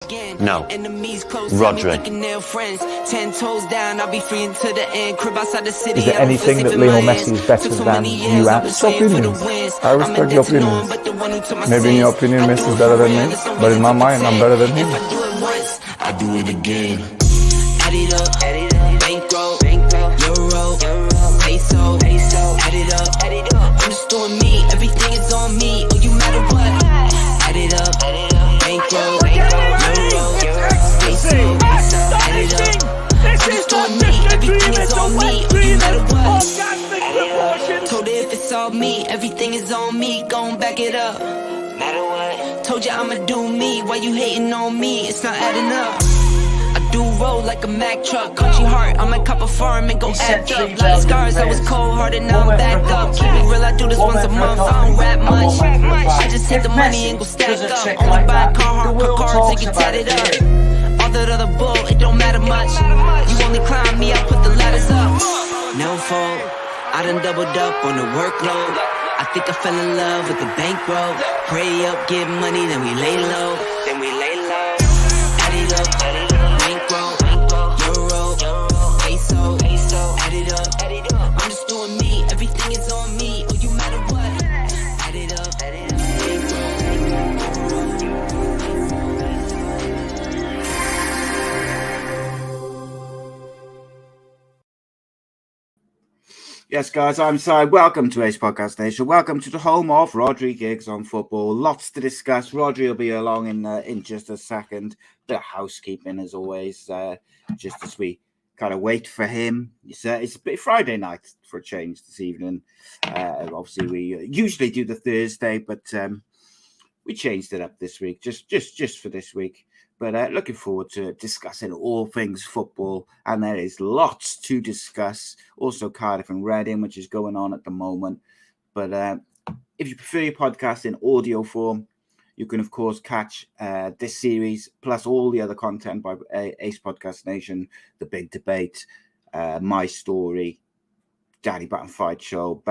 No. Rhodri. Is there anything that Lionel Messi is better than you at? It's opinions. I respect your opinions. Maybe in your opinion Messi is better than me, but in my mind I'm better than him. I do it again. Add it up, bankroll, euro, peso, add it up. I'm just doing me, everything is on me. Oh, you matter what? Add it up, bankroll, euro, peso, add it up. I'm just doing me, everything is on me. Oh, you matter what? Told her if it's all me, everything is on me. Gon' back it up. Matter what? Told you I'ma do me. Why you hating on me? It's not adding up. I do roll like a Mack truck, country heart. I might cop a farm and go act up. Lot of scars, I was cold hearted, now I'm back up. Keep it real, I do this once a month. I don't rap much. I just hit the money and go stack up. Only buy cars and get tatted up. All that other bull, it don't matter much. You only climb me, I put the ladders up. No fault, I done doubled up on the workload. I think I fell in love with the bankroll. Pray up, get money, then we lay low. Add it up, bankroll, euro, peso, add it up. I'm just doing me, everything is on me. Oh, you matter what? Add it up, Yes, guys, I'm Si. Welcome to Ace Podcast Nation. Welcome to the home of Rhodri Giggs on football. Lots to discuss. Rhodri will be along in just a second. Bit of housekeeping, as always, just as we kind of wait for him. It's a bit Friday night for a change this evening. Obviously, we usually do the Thursday, but we changed it up this week, just for this week. But looking forward to discussing all things football, and there is lots to discuss. Also, Cardiff and Reading, which is going on at the moment. But if you prefer your podcast in audio form, you can, of course, catch this series, plus all the other content by Ace Podcast Nation, The Big Debate, My Story, Daddy Baton Fight Show,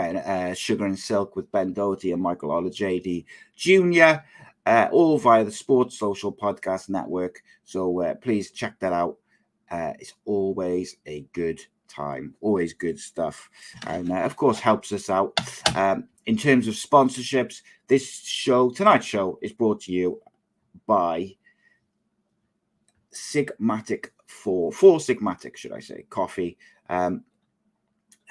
Sugar and Silk with Ben Doherty and Michael Olajede Jr., all via the Sports Social Podcast Network. So please check that out. It's always a good time, always good stuff. And of course, helps us out. In terms of sponsorships, tonight's show is brought to you by Sigmatic, Four Sigmatic, should I say, coffee. A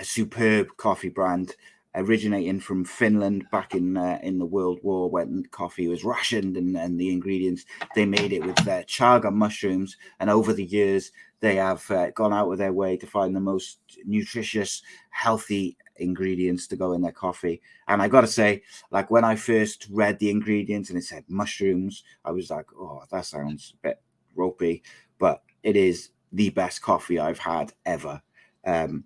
superb coffee brand originating from Finland back in the World War when coffee was rationed, and the ingredients, they made it with chaga mushrooms. And over the years, they have gone out of their way to find the most nutritious, healthy ingredients to go in their coffee. And I got to say, like, when I first read the ingredients and it said mushrooms, I was like, oh, that sounds a bit ropey, but it is the best coffee I've had ever. I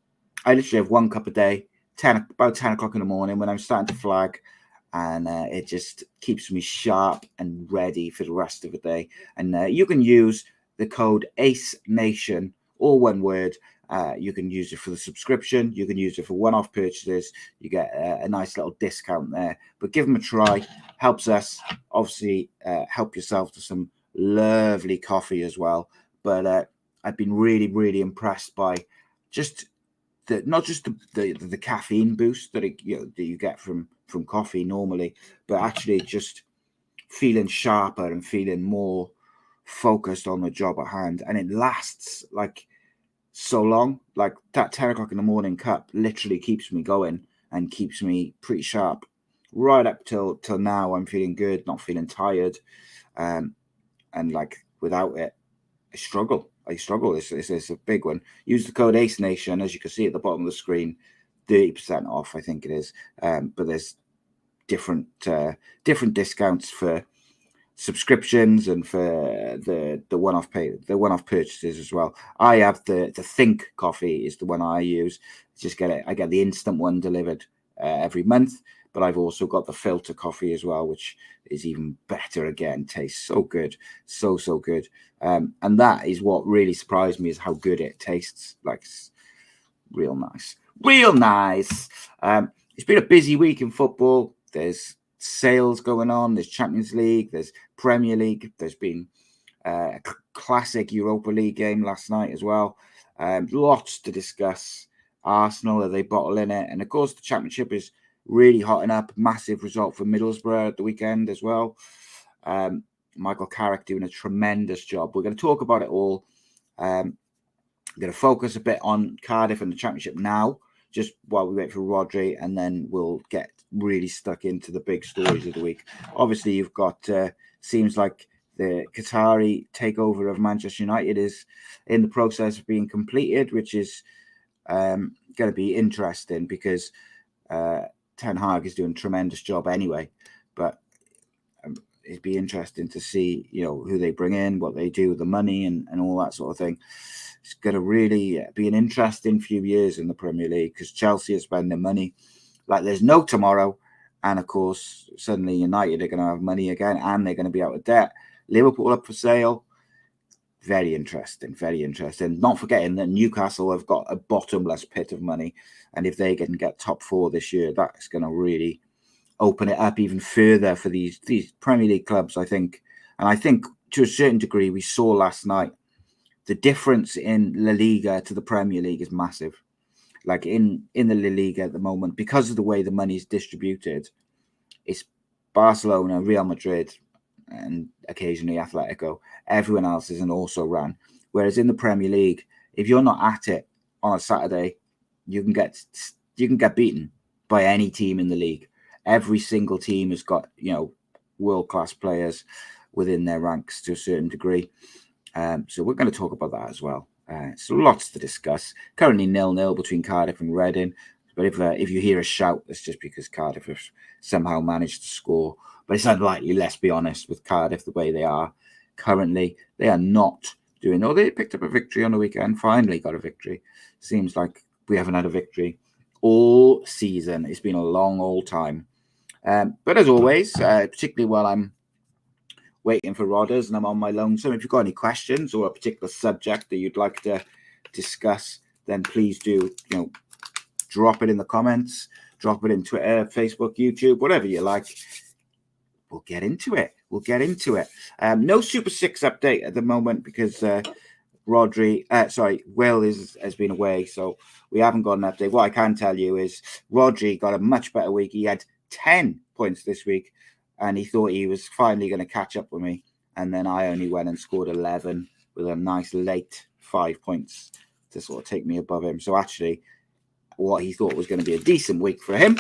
literally have one cup a day, about 10 o'clock in the morning when I'm starting to flag, and it just keeps me sharp and ready for the rest of the day. And you can use the code ACE Nation, all one word. You can use it for the subscription. You can use it for one-off purchases. You get a nice little discount there. But give them a try. Helps us. Obviously, help yourself to some lovely coffee as well. But I've been really, really impressed by just not just the caffeine boost that you get from coffee normally, but actually just feeling sharper and feeling more focused on the job at hand. And it lasts like so long. Like that 10 o'clock in the morning cup literally keeps me going and keeps me pretty sharp right up till now. I'm feeling good, not feeling tired, and like without it, I struggle. It's a big one. Use the code ACE Nation, as you can see at the bottom of the screen, 30% off, I think it is. But there's different discounts for subscriptions and for the one-off purchases as well. I have the Think coffee is the one I use. I get the instant one delivered every month, but I've also got the filter coffee as well, which is even better again. Tastes so good, so good. And that is what really surprised me, is how good it tastes. Like, real nice. It's been a busy week in football. There's sales going on. There's Champions League. There's Premier League. There's been Classic Europa League game last night as well. Lots to discuss. Arsenal, are they bottling it? And of course, the Championship is really hotting up. Massive result for Middlesbrough at the weekend as well. Michael Carrick doing a tremendous job. We're going to talk about it all. I'm going to focus a bit on Cardiff and the Championship now, just while we wait for Rhodri, and then we'll get really stuck into the big stories of the week. Obviously, you've got, seems like the Qatari takeover of Manchester United is in the process of being completed, which is going to be interesting because Ten Hag is doing a tremendous job anyway. But it'd be interesting to see, who they bring in, what they do with the money and all that sort of thing. It's going to really be an interesting few years in the Premier League because Chelsea are spending money like there's no tomorrow. And of course, suddenly United are going to have money again and they're going to be out of debt. Liverpool up for sale. Very interesting, very interesting. Not forgetting that Newcastle have got a bottomless pit of money. And if they can get top 4 this year, that's going to really open it up even further for these Premier League clubs, I think. And I think to a certain degree, we saw last night, the difference in La Liga to the Premier League is massive. Like in the La Liga at the moment, because of the way the money is distributed, it's Barcelona, Real Madrid, and occasionally Atletico. Everyone else is an also ran. Whereas in the Premier League, if you're not at it on a Saturday, you can get beaten by any team in the league. Every single team has got, world-class players within their ranks to a certain degree. So we're going to talk about that as well. So lots to discuss. Currently 0-0 between Cardiff and Reading. But if you hear a shout, it's just because Cardiff have somehow managed to score. But it's unlikely, let's be honest, with Cardiff the way they are currently. They are not doing... they picked up a victory on the weekend, finally got a victory. Seems like we haven't had a victory all season. It's been a long old time. But as always, particularly while I'm waiting for Rodders and I'm on my lonesome, if you've got any questions or a particular subject that you'd like to discuss, then please do, drop it in the comments, drop it in Twitter, Facebook, YouTube, whatever you like. We'll get into it. No Super 6 update at the moment because Will has been away, so we haven't got an update. What I can tell you is Rhodri got a much better week. He had 10 points this week, and he thought he was finally going to catch up with me. And then I only went and scored 11 with a nice late 5 points to sort of take me above him. So actually, what he thought was going to be a decent week for him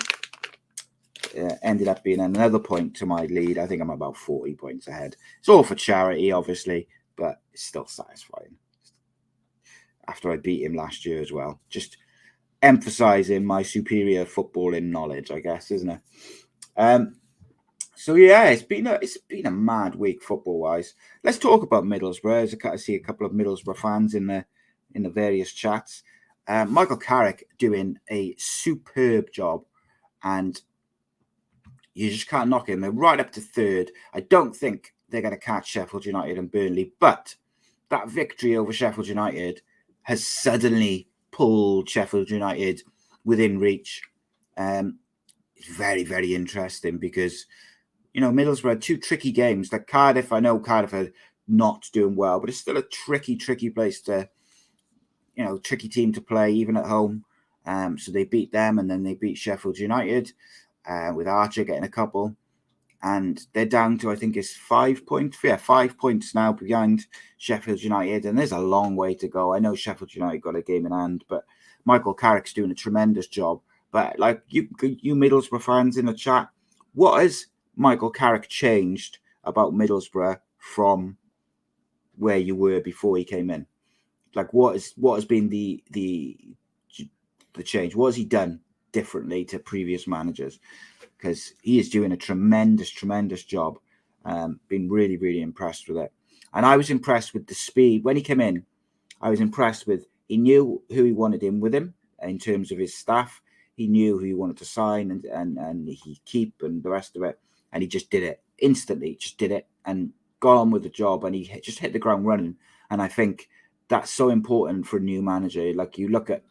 ended up being another point to my lead. I think I'm about 40 points ahead. It's all for charity, obviously, but it's still satisfying. After I beat him last year as well. Just emphasizing my superior footballing knowledge, I guess, isn't it? So yeah, it's been a mad week football wise. Let's talk about Middlesbrough. I see a couple of Middlesbrough fans in the various chats. Michael Carrick doing a superb job, and you just can't knock him. They're right up to 3rd. I don't think they're going to catch Sheffield United and Burnley, but that victory over Sheffield United has suddenly pulled Sheffield United within reach. It's very, very interesting because, Middlesbrough had 2 tricky games. Like Cardiff, I know Cardiff are not doing well, but it's still a tricky place to, tricky team to play, even at home. So they beat them and then they beat Sheffield United with Archer getting a couple. And they're down to, I think it's 5 points. Yeah, 5 points now behind Sheffield United. And there's a long way to go. I know Sheffield United got a game in hand, but Michael Carrick's doing a tremendous job. But like you Middlesbrough fans in the chat, what has Michael Carrick changed about Middlesbrough from where you were before he came in? Like what has been the change? What has he done differently to previous managers? Because he is doing a tremendous job. Been really, really impressed with it. And I was impressed with the speed. When he came in, I was impressed with, he knew who he wanted in with him in terms of his staff. He knew who he wanted to sign and he keep and the rest of it. And he just did it instantly, just did it and got on with the job. And he just hit the ground running. And I think that's so important for a new manager. Like you look at,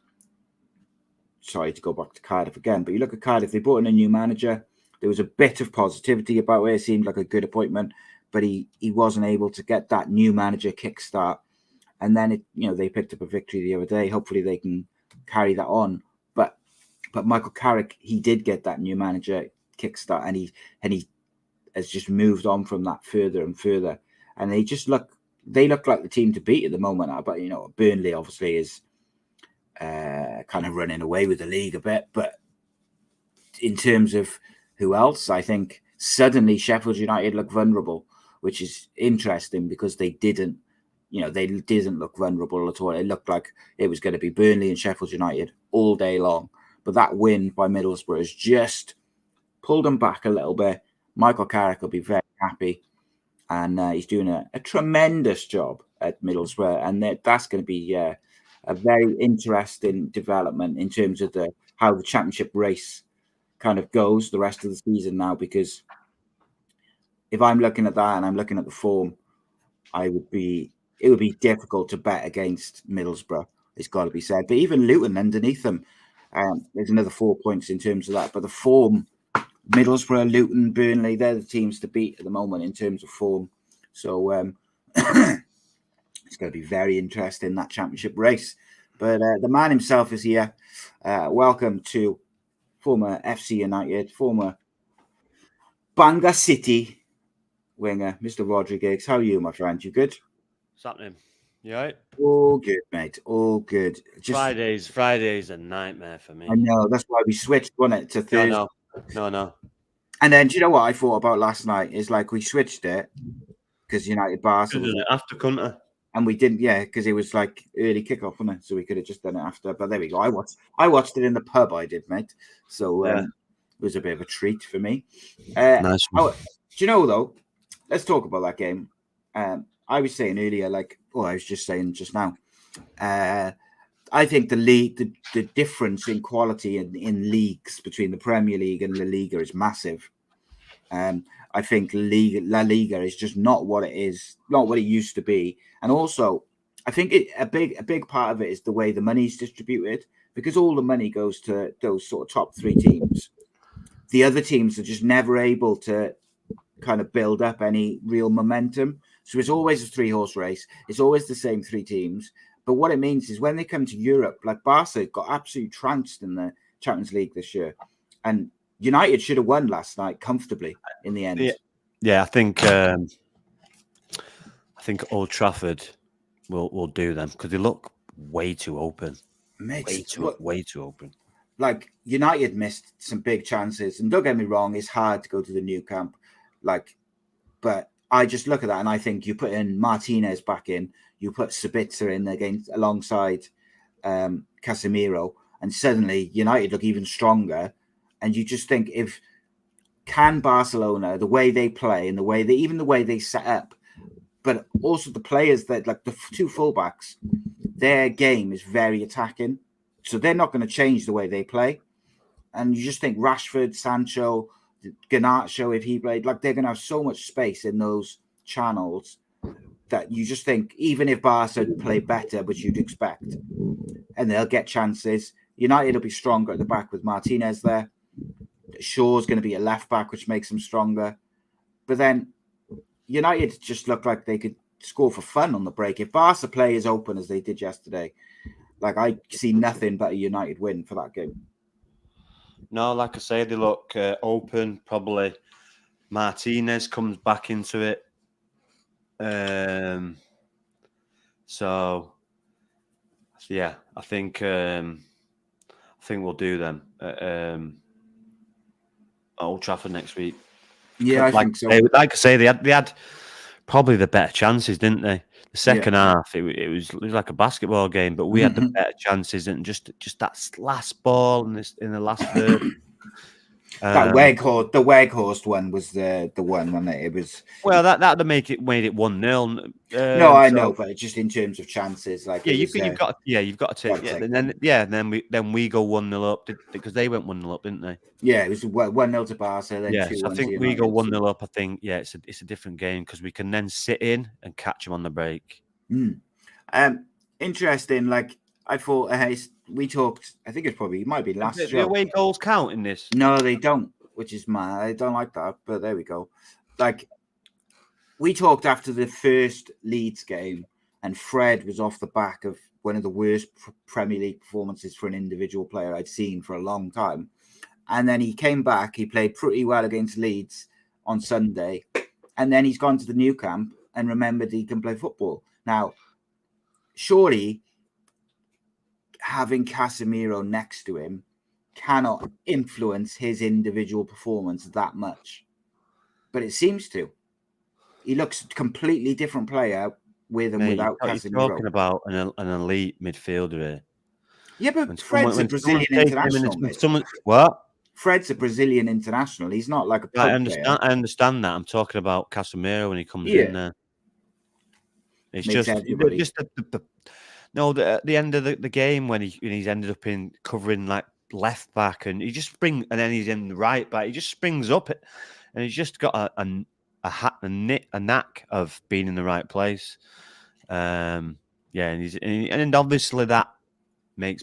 sorry to go back to Cardiff again, but you look at Cardiff, they brought in a new manager. There was a bit of positivity about it. It seemed like a good appointment. but he wasn't able to get that new manager kickstart. And then they picked up a victory the other day. Hopefully they can carry that on. But Michael Carrick, he did get that new manager kickstart, and he has just moved on from that further and further. And they look like the team to beat at the moment. But Burnley obviously is kind of running away with the league a bit. But in terms of who else, I think suddenly Sheffield United look vulnerable, which is interesting because they didn't look vulnerable at all. It looked like it was going to be Burnley and Sheffield United all day long. But that win by Middlesbrough has just pulled them back a little bit. Michael Carrick will be very happy, and he's doing a tremendous job at Middlesbrough, and that's going to be a very interesting development in terms of how the championship race kind of goes the rest of the season now. Because if I'm looking at that and I'm looking at the form, it would be difficult to bet against Middlesbrough. It's got to be said. But even Luton underneath them, there's another 4 points in terms of that. But the form, Middlesbrough, Luton, Burnley, they're the teams to beat at the moment in terms of form. So it's going to be very interesting, that championship race. But the man himself is here. Welcome to former FC United, former Bangor City winger, Mr. Rhodri Giggs. How are you, my friend? You good? What's happening? You all right? All good, mate. All good. Friday's a nightmare for me. I know. That's why we switched, wasn't it, to Thursday? No. And then, do you know what I thought about last night? Is like we switched it because United Barca was after Kunta. And we didn't, because it was like early kickoff, wasn't it? So we could have just done it after. But there we go. I watched it in the pub. I did, mate. So it was a bit of a treat for me. Nice one. Do you know though? Let's talk about that game. I was saying earlier, I was just saying just now. I think the difference in quality in leagues between the Premier League and La Liga is massive. I think La Liga is just not what it is, not what it used to be. And also, I think a big part of it is the way the money is distributed, because all the money goes to those sort of top three teams. The other teams are just never able to kind of build up any real momentum. So it's always a 3-horse race. It's always the same 3 teams. But what it means is when they come to Europe, like Barca got absolutely trounced in the Champions League this year. And United should have won last night comfortably in the end. Yeah, I think Old Trafford will do them because they look way too open. Mate, way too open. Like United missed some big chances, and don't get me wrong, it's hard to go to the new camp. But I just look at that and I think you put in Martinez back in, you put Sabitzer in alongside Casemiro, and suddenly United look even stronger. And you just think, can Barcelona, the way they play and the way they set up, but also the players that, like the 2 fullbacks, their game is very attacking. So they're not going to change the way they play. And you just think Rashford, Sancho, Garnacho, if he played, like they're going to have so much space in those channels that you just think, even if Barca play better, which you'd expect, and they'll get chances, United will be stronger at the back with Martinez there. Shaw's going to be a left back, which makes them stronger. But then United just look like they could score for fun on the break. If Barca play as open as they did yesterday, I see nothing but a United win for that game. No, like I say, they look open. Probably Martinez comes back into it. So yeah, I think we'll do them at Old Trafford next week. Yeah, I think so. Like I say, they had probably the better chances, didn't they? The second half, it was like a basketball game, but we had the better chances, and just that last ball in the last third. That Weghorst one was the one, wasn't it? It was that made it 1-0. No, I know, but just in terms of chances, you've got to take and then we go 1-0 up because they went 1-0 up, didn't they? Yeah, it was 1-0 to Barca. Then 2-1 so I think we go 1-0 up. I think it's a different game because we can then sit in and catch them on the break. Interesting. I thought we talked. I think it might be last. The away goals count in this? No, they don't, which is mad. I don't like that, but there we go. we talked after the first Leeds game, and Fred was off the back of one of the worst Premier League performances for an individual player I'd seen for a long time. And then he came back. He played pretty well against Leeds on Sunday. And then he's gone to the new camp and remembered he can play football. Now, surely having Casemiro next to him cannot influence his individual performance that much. But it seems to. He looks a completely different player with and without Casemiro. You're talking about an elite midfielder here. Yeah, but Fred's a Brazilian international. What? Fred's a Brazilian international. He's not like a player. I understand that. I'm talking about Casemiro when he comes in there. It's Makes at the end of the game when he's ended up in covering like left back, and then he's in the right back. He just springs up, and he's just got a knack of being in the right place. And obviously that makes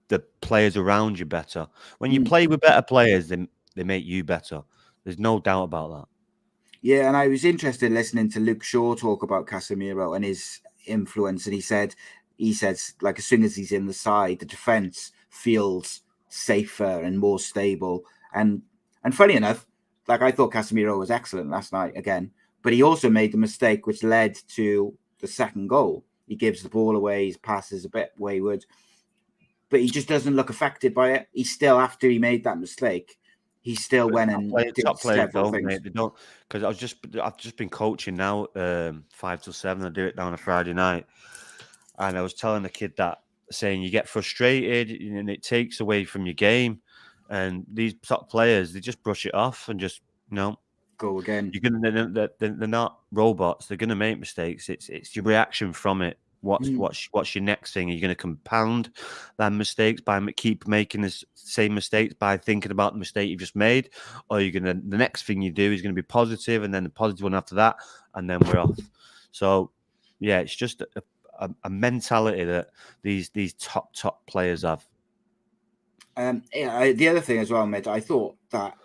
the players around you better. When you play with better players, they make you better. There's no doubt about that. Yeah, and I was interested in listening to Luke Shaw talk about Casemiro and his influence, and he says like as soon as he's in the side, the defense feels safer and more stable. And funny enough, like I thought Casemiro was excellent last night again, but he also made the mistake which led to the second goal. He gives the ball away, his pass is a bit wayward, but he just doesn't look affected by it. He still, after he made that mistake, he still went and did several things. Mate, they don't, because I've just been coaching now 5 till 7. I do it down a Friday night, and I was telling the kid that, saying you get frustrated and it takes away from your game, and these top players, they just brush it off and just go again. They're not robots. They're gonna make mistakes. It's your reaction from it. What's your next thing? Are you going to compound that mistakes by keep making the same mistakes by thinking about the mistake you've just made, or are you the next thing you do is going to be positive, and then the positive one after that, and then we're off. So yeah, it's just a mentality that these top players have. The other thing as well, mate, I thought that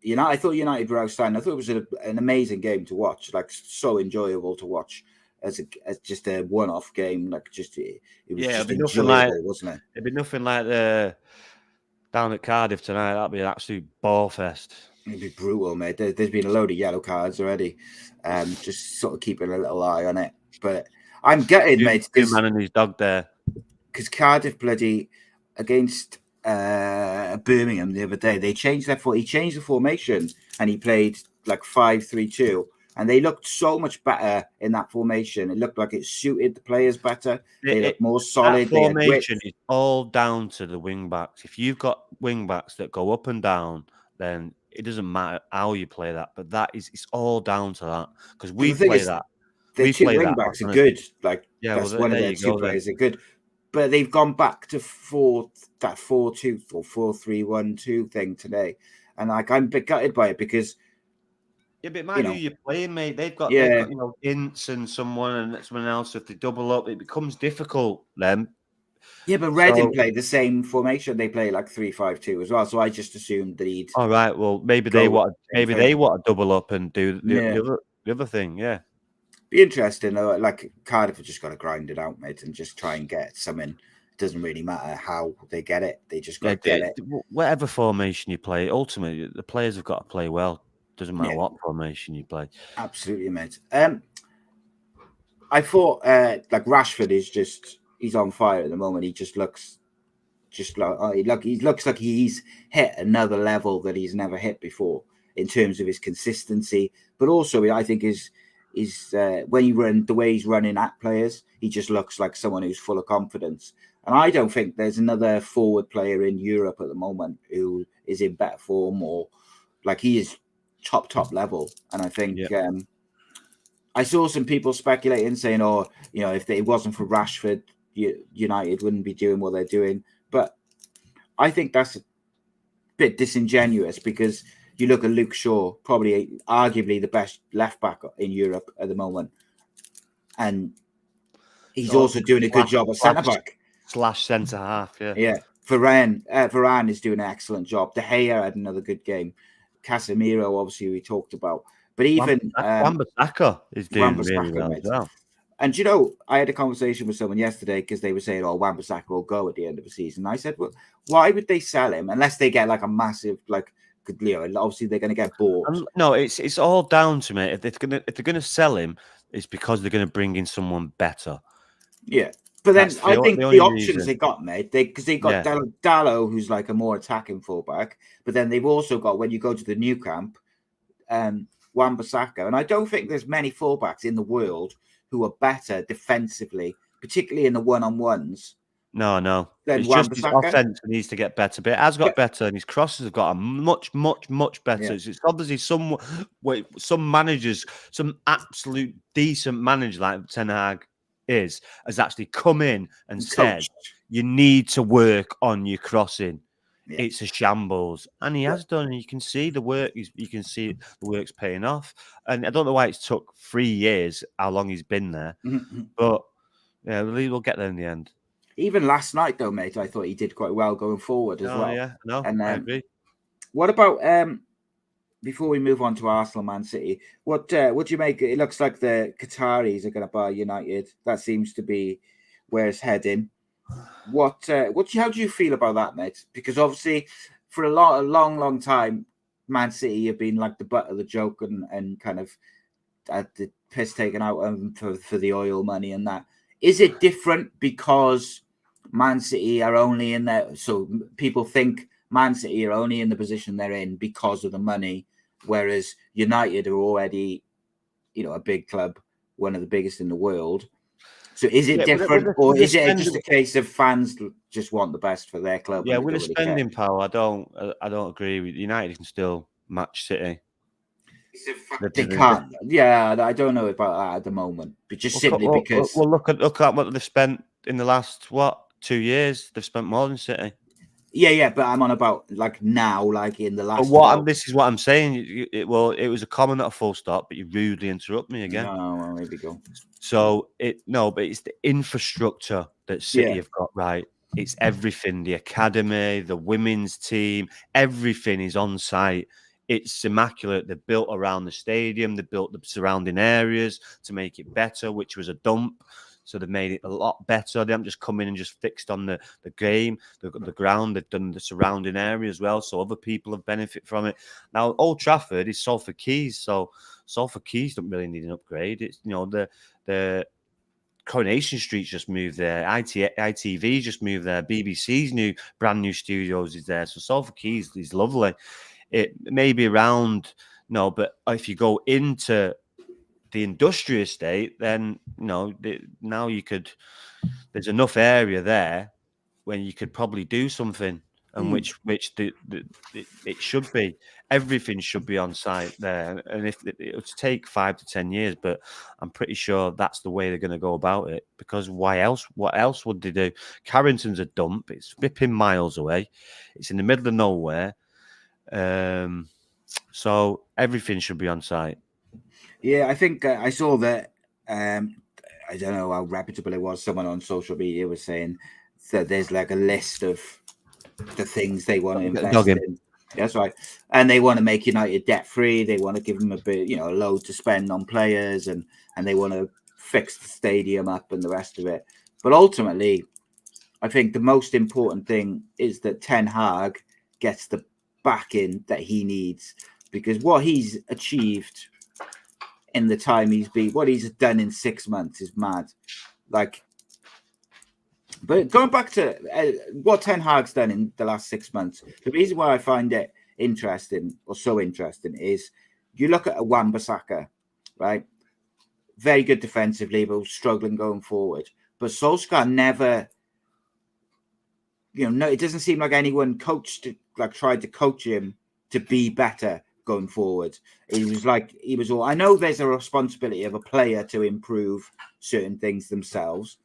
United were outstanding. I thought it was an amazing game to watch, like so enjoyable to watch. As just a one-off game, like it was just enjoyable, wasn't it? It'd be nothing like down at Cardiff tonight. That'd be an absolute ball fest. It'd be brutal, mate. There's been a load of yellow cards already. Just sort of keeping a little eye on it. But I'm gutted, mate. Good man and his dog there. Because Cardiff bloody against Birmingham the other day, he changed the formation and he played like 5-3-2. And they looked so much better in that formation. It looked like it suited the players better. They looked more solid. That formation is all down to the wing backs. If you've got wing backs that go up and down, then it doesn't matter how you play that. But it's all down to that, because we play that. The two wing backs are good. Like that's one of their two players are good. But they've gone back to 4-2 or 4-3-1-2 thing today, and like I'm a bit gutted by it because. Yeah, but mind who you're playing, mate. They've got Ince and someone else. If they double up, it becomes difficult then. Yeah, but Reading play the same formation. They play like 3-5-2 as well. So I just assumed that he'd. All right. Well, maybe they want to double up and do the other thing. Yeah. Be interesting though. Like Cardiff have just got to grind it out, mate, and just try and get something. It doesn't really matter how they get it. They just got to get it. Whatever formation you play, ultimately the players have got to play well. Doesn't matter what formation you play. Absolutely, mate. I thought like Rashford he's on fire at the moment. He just looks like he looks like he's hit another level that he's never hit before in terms of his consistency, but also I think is when you run the way he's running at players, he just looks like someone who's full of confidence. And I don't think there's another forward player in Europe at the moment who is in better form or like he is. Top level, and I think I saw some people speculating saying, if it wasn't for Rashford, United wouldn't be doing what they're doing. But I think that's a bit disingenuous because you look at Luke Shaw, probably arguably the best left back in Europe at the moment, and he's also doing a good job at centre back / centre half. Yeah. Varane is doing an excellent job. De Gea had another good game. Casemiro, obviously, we talked about. But even Wan-Bissaka is doing really well as well. And you know, I had a conversation with someone yesterday because they were saying, "Oh, Wan-Bissaka will go at the end of the season." And I said, "Well, why would they sell him unless they get like a massive obviously they're going to get bought." No, it's all down to me. If they're gonna sell him, it's because they're going to bring in someone better. Yeah, but then I think the options they got, mate, because they got Dallo, who's like a more attacking fullback, but then they've also got, when you go to the new camp, Wan-Bissaka, and I don't think there's many fullbacks in the world who are better defensively, particularly in the one-on-ones. No. It's just his offense needs to get better, but it has got better, and his crosses have got a much better. Yeah. It's obviously some managers, some absolute decent manager like Ten Hag has actually come in and said, you need to work on your crossing. Yeah. It's a shambles, and he has done. And you can see the work. You can see the work's paying off. And I don't know why it's took 3 years, how long he's been there, but yeah, we'll get there in the end. Even last night, though, mate, I thought he did quite well going forward as well. Yeah, no, and I agree. What about before we move on to Arsenal, Man City? What do you make? It looks like the Qataris are going to buy United. That seems to be where it's heading. How do you feel about that, mate? Because obviously, for a long time, Man City have been like the butt of the joke and kind of had the piss taken out of them for the oil money and that. Is it different because Man City are only in there? So people think Man City are only in the position they're in because of the money, whereas United are already, a big club, one of the biggest in the world. So is it different, or is it just a case of fans just want the best for their club? Yeah, with the spending power, I don't agree with United. Can still match City. They can't. Yeah, I don't know about that at the moment, but just simply because. Well, look at what they've spent in the last 2 years. They've spent more than City. Yeah, but I'm on about like now, like in the last. This is what I'm saying. It was a comment, not a full stop, but you rudely interrupt me again. No, well, there we go. So but it's the infrastructure that City have got right. It's everything: the academy, the women's team, everything is on site. It's immaculate. They're built around the stadium. They built the surrounding areas to make it better, which was a dump. So they've made it a lot better. They haven't just come in and just fixed on the game, the ground. They've done the surrounding area as well. So other people have benefited from it. Now, Old Trafford is Salford Quays. So Salford Quays don't really need an upgrade. It's, the Coronation Street's just moved there. ITV just moved there. BBC's brand new studios is there. So Salford Quays is lovely. It may be around, but if you go into the industrial estate, then now there's enough area there when you could probably do something, and which it should be. Everything should be on site there, and if it would take 5 to 10 years, but I'm pretty sure that's the way they're going to go about it. Because why else? What else would they do? Carrington's a dump. It's flipping miles away. It's in the middle of nowhere. So everything should be on site. Yeah, I think I saw that. I don't know how reputable it was. Someone on social media was saying that there's like a list of the things they want to invest in. That's right, and they want to make United debt free. They want to give them a bit, a load to spend on players, and they want to fix the stadium up and the rest of it. But ultimately, I think the most important thing is that Ten Hag gets the backing that he needs, because what he's achieved in the time what he's done in 6 months is mad. But going back to what Ten Hag's done in the last 6 months, the reason why I find it interesting is you look at a Wan-Bissaka, right? Very good defensively, but struggling going forward. But Solskjaer never, it doesn't seem like anyone tried to coach him to be better going forward. He was all, I know there's a responsibility of a player to improve certain things themselves,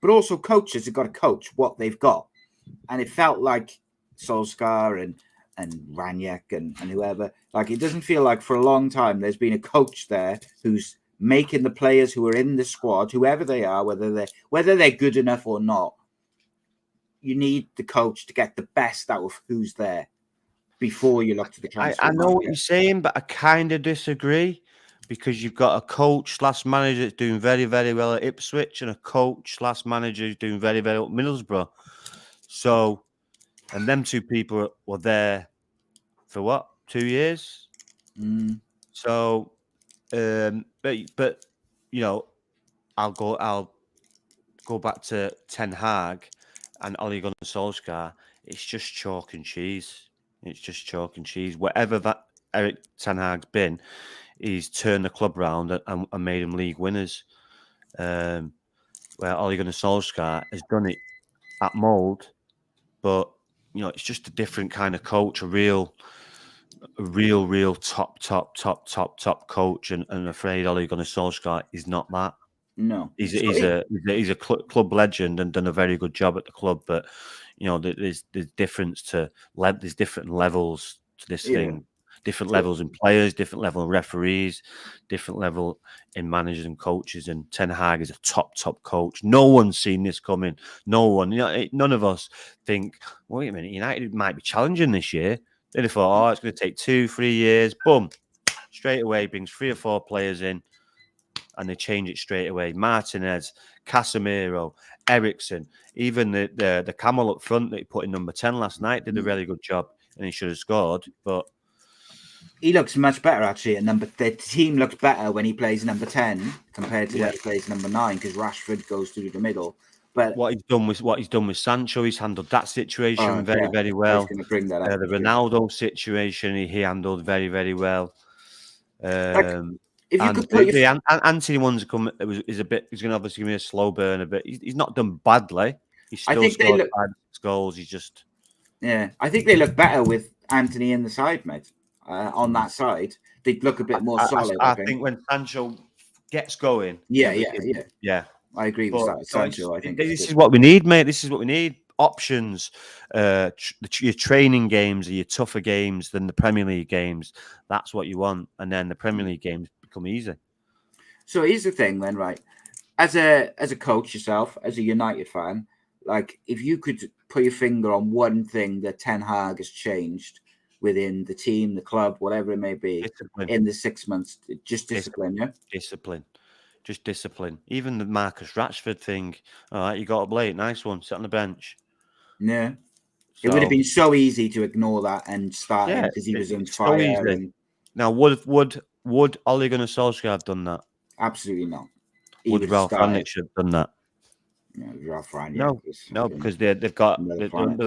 but also coaches have got to coach what they've got. And it felt like Solskjaer and Ranić and whoever, it doesn't feel like for a long time there's been a coach there who's making the players who are in the squad, whoever they are, whether they're good enough or not, you need the coach to get the best out of who's there before you look to the transfer. I know what you're saying, but I kind of disagree, because you've got a coach / manager that's doing very, very well at Ipswich and a coach / manager who's doing very, very well at Middlesbrough. So, and them two people were there for what, 2 years? So, but you know, I'll go back to Ten Hag and Ole Gunnar Solskjaer. It's just chalk and cheese. It's just chalk and cheese. Whatever that Erik Ten Hag's been, he's turned the club round and made them league winners. Where Ole Gunnar Solskjaer has done it at Mould, but you know, it's just a different kind of coach, a real top coach, and I'm afraid Ole Gunnar Solskjaer is not that. No, He's a club legend and done a very good job at the club, but you know, there's difference to there's different levels to this thing. Different levels in players, different level in referees, different level in managers and coaches. And Ten Hag is a top coach. No one's seen this coming. No one. You know, none of us think, wait a minute, United might be challenging this year. Then they thought, oh, it's going to take 2-3 years. Boom, straight away brings 3 or 4 players in, and they change it straight away. Martinez, Casemiro, Eriksen, even the camel up front that he put in number 10 last night did a really good job, and he should have scored, but. He looks much better actually at number. The team looks better when he plays number 10 compared to when he plays number 9 because Rashford goes through the middle. But what he's done with Sancho, he's handled that situation very well. I was going to bring that up. The Ronaldo situation, he handled very, very well. If you could put the Anthony one's come is going to obviously give me a slow burn a bit. He's not done badly. He's still scored 5 goals. He's just I think they look better with Anthony in the side, mate. On that side, they'd look a bit more solid. I think when Sancho gets going, I agree with that. Sancho, I think this is what we need, mate. This is what we need. Options. Your training games are your tougher games than the Premier League games. That's what you want, and then the Premier League games become easy. So here's the thing, then, right? As a coach yourself, as a United fan, like if you could put your finger on one thing that Ten Hag has changed within the team, the club, whatever it may be, in the 6 months, just discipline, Just discipline. Even the Marcus Rashford thing. All right, you got up late. Nice one. Sit on the bench. Yeah. It would have been so easy to ignore that and start him because he was on fire. So now, would Ole Gunnar Solskjaer have done that? Absolutely not. Would Ralph Rangnick have done that? No, Ralph Rangnick. No, because they're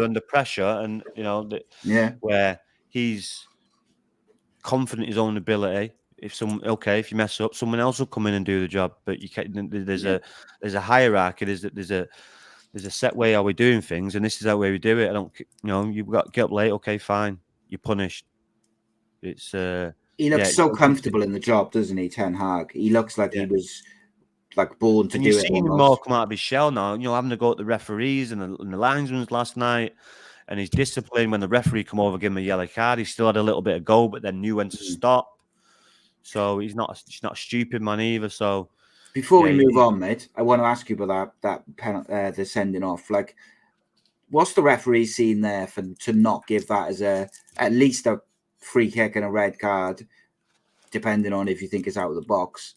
under pressure, and you know, where he's confident in his own ability. If you mess up, someone else will come in and do the job. But you can't. There's a hierarchy. There's a set way how we're doing things, and this is how we do it. I don't, you've got to get up late. Okay, fine. You're punished. It's he looks so comfortable in the job, doesn't he, Ten Hag? He looks like he was like born to do it. You've seen him more come out of his shell now. Having to go at the referees and the linesmen last night. And his discipline when the referee come over, give him a yellow card. He still had a little bit of go, but then knew when to stop. So he's not a stupid man either. So before we move on, mate, I want to ask you about that the sending off. Like, what's the referee seen there to not give that as at least a free kick and a red card, depending on if you think it's out of the box.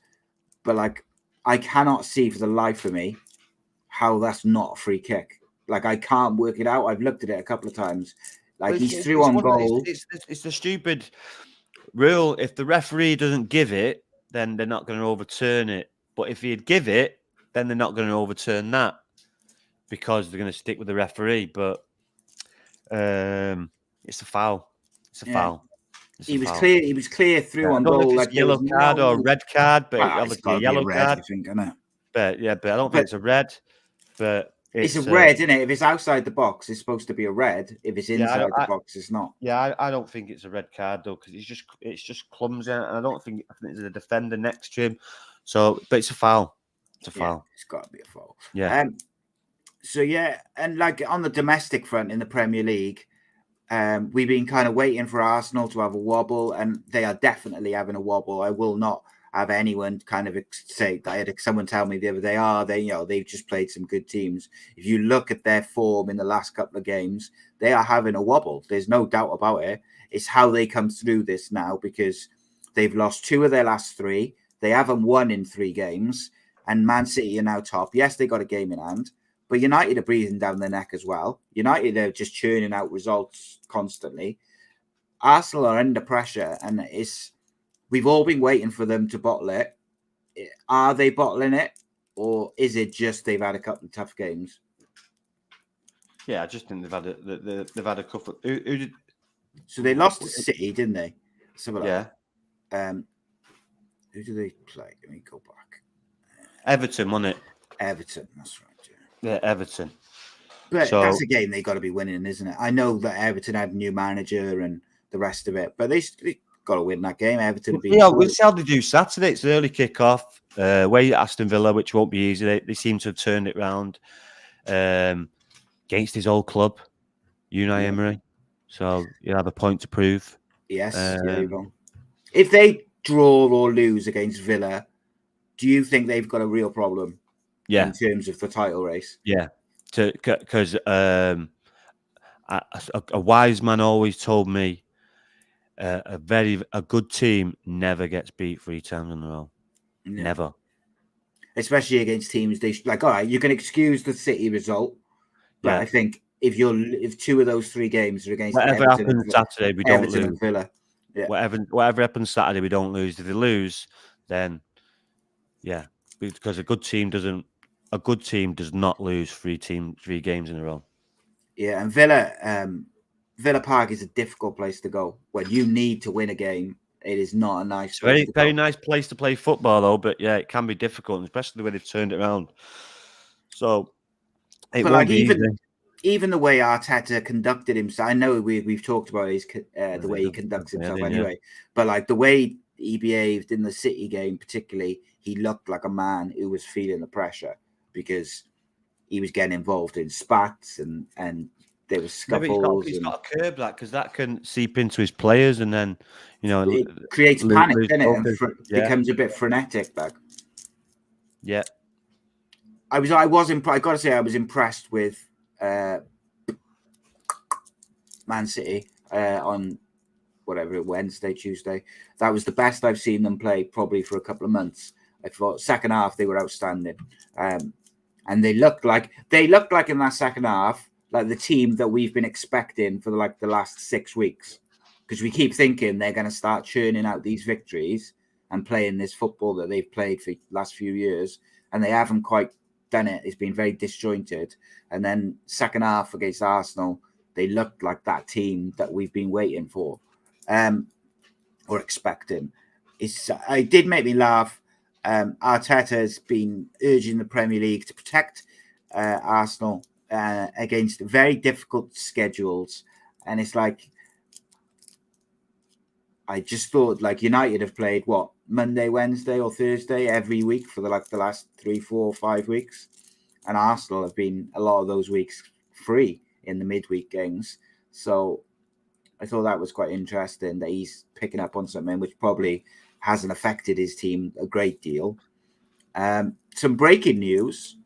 But like, I cannot see for the life of me how that's not a free kick. Like, I can't work it out. I've looked at it a couple of times. Like, he's through on goal. It's the stupid rule. If the referee doesn't give it, then they're not going to overturn it. But if he'd give it, then they're not going to overturn that because they're going to stick with the referee. But it's a foul. It's a foul. He was clear. He was clear through on goal. Like yellow card or red card, but obviously a yellow card. I think, isn't it? But I don't think it's a red. But it's a red, isn't it? If it's outside the box, it's supposed to be a red. If it's inside the box, it's not. Yeah, I don't think it's a red card though, because it's just clumsy, and I think there's a defender next to him. So, but it's a foul. It's a foul. It's got to be a foul. Yeah. And like on the domestic front in the Premier League, we've been kind of waiting for Arsenal to have a wobble, and they are definitely having a wobble. I will not have anyone kind of say that. I had someone tell me the other day, they've just played some good teams. If you look at their form in the last couple of games, they are having a wobble. There's no doubt about it. It's how they come through this now, because They've lost 2 of their last 3. They haven't won in 3 games. And Man City are now top. Yes, they got a game in hand. But United are breathing down their neck as well. United are just churning out results constantly. Arsenal are under pressure. And we've all been waiting for them to bottle it. Are they bottling it? Or is it just they've had a couple of tough games? Yeah, I just think they've had a couple. Who did? So they lost to City, didn't they? Yeah. Who do they play? Let me go back. Everton, wasn't it? Everton, that's right. Yeah, Everton. But that's a game they got to be winning, isn't it? I know that Everton had a new manager and the rest of it, but they got to win that game. Everton. Yeah, we'll see how they do Saturday. It's an early kick-off. Away at Aston Villa, which won't be easy. They seem to have turned it round against his old club, Unai Emery. So you'll have a point to prove. Yes, there you go. If they draw or lose against Villa, do you think they've got a real problem? Yeah, in terms of the title race. Yeah, because a wise man always told me a good team never gets beat 3 times in a row. Yeah. Never. Especially against teams they like. All right, you can excuse the City result, but I think if 2 of those 3 games are against whatever happens Saturday, we don't lose. And Villa. Yeah. Whatever happens Saturday, we don't lose. If they lose, then because a good team does not lose 3 games in a row. Yeah, and Villa Park is a difficult place to go when you need to win a game. It is not a nice place very nice place to play football, though. But yeah, it can be difficult, especially when they've turned it around. So it won't be easy. Even the way Arteta conducted himself, I know we've talked about the way he conducts himself anyway, but like the way he behaved in the City game, particularly, he looked like a man who was feeling the pressure because he was getting involved in spats and there was scuffles. He's got to curb that because that can seep into his players and then it creates panic, doesn't it? And becomes a bit frenetic. Like, yeah, I got to say I was impressed with Man City on whatever Wednesday, Tuesday. That was the best I've seen them play probably for a couple of months. I thought second half they were outstanding, and they looked like in that second half like the team that we've been expecting for the last 6 weeks, because we keep thinking they're going to start churning out these victories and playing this football that they've played for the last few years, and they haven't quite done it. It's been very disjointed. And then second half against Arsenal, they looked like that team that we've been waiting for or expecting. It did make me laugh. Arteta has been urging the Premier League to protect Arsenal against very difficult schedules, and it's like I just thought like United have played Monday, Wednesday, or Thursday every week for the last 3, 4, 5 weeks, and Arsenal have been a lot of those weeks free in the midweek games. So I thought that was quite interesting that he's picking up on something which probably hasn't affected his team a great deal. Some breaking news: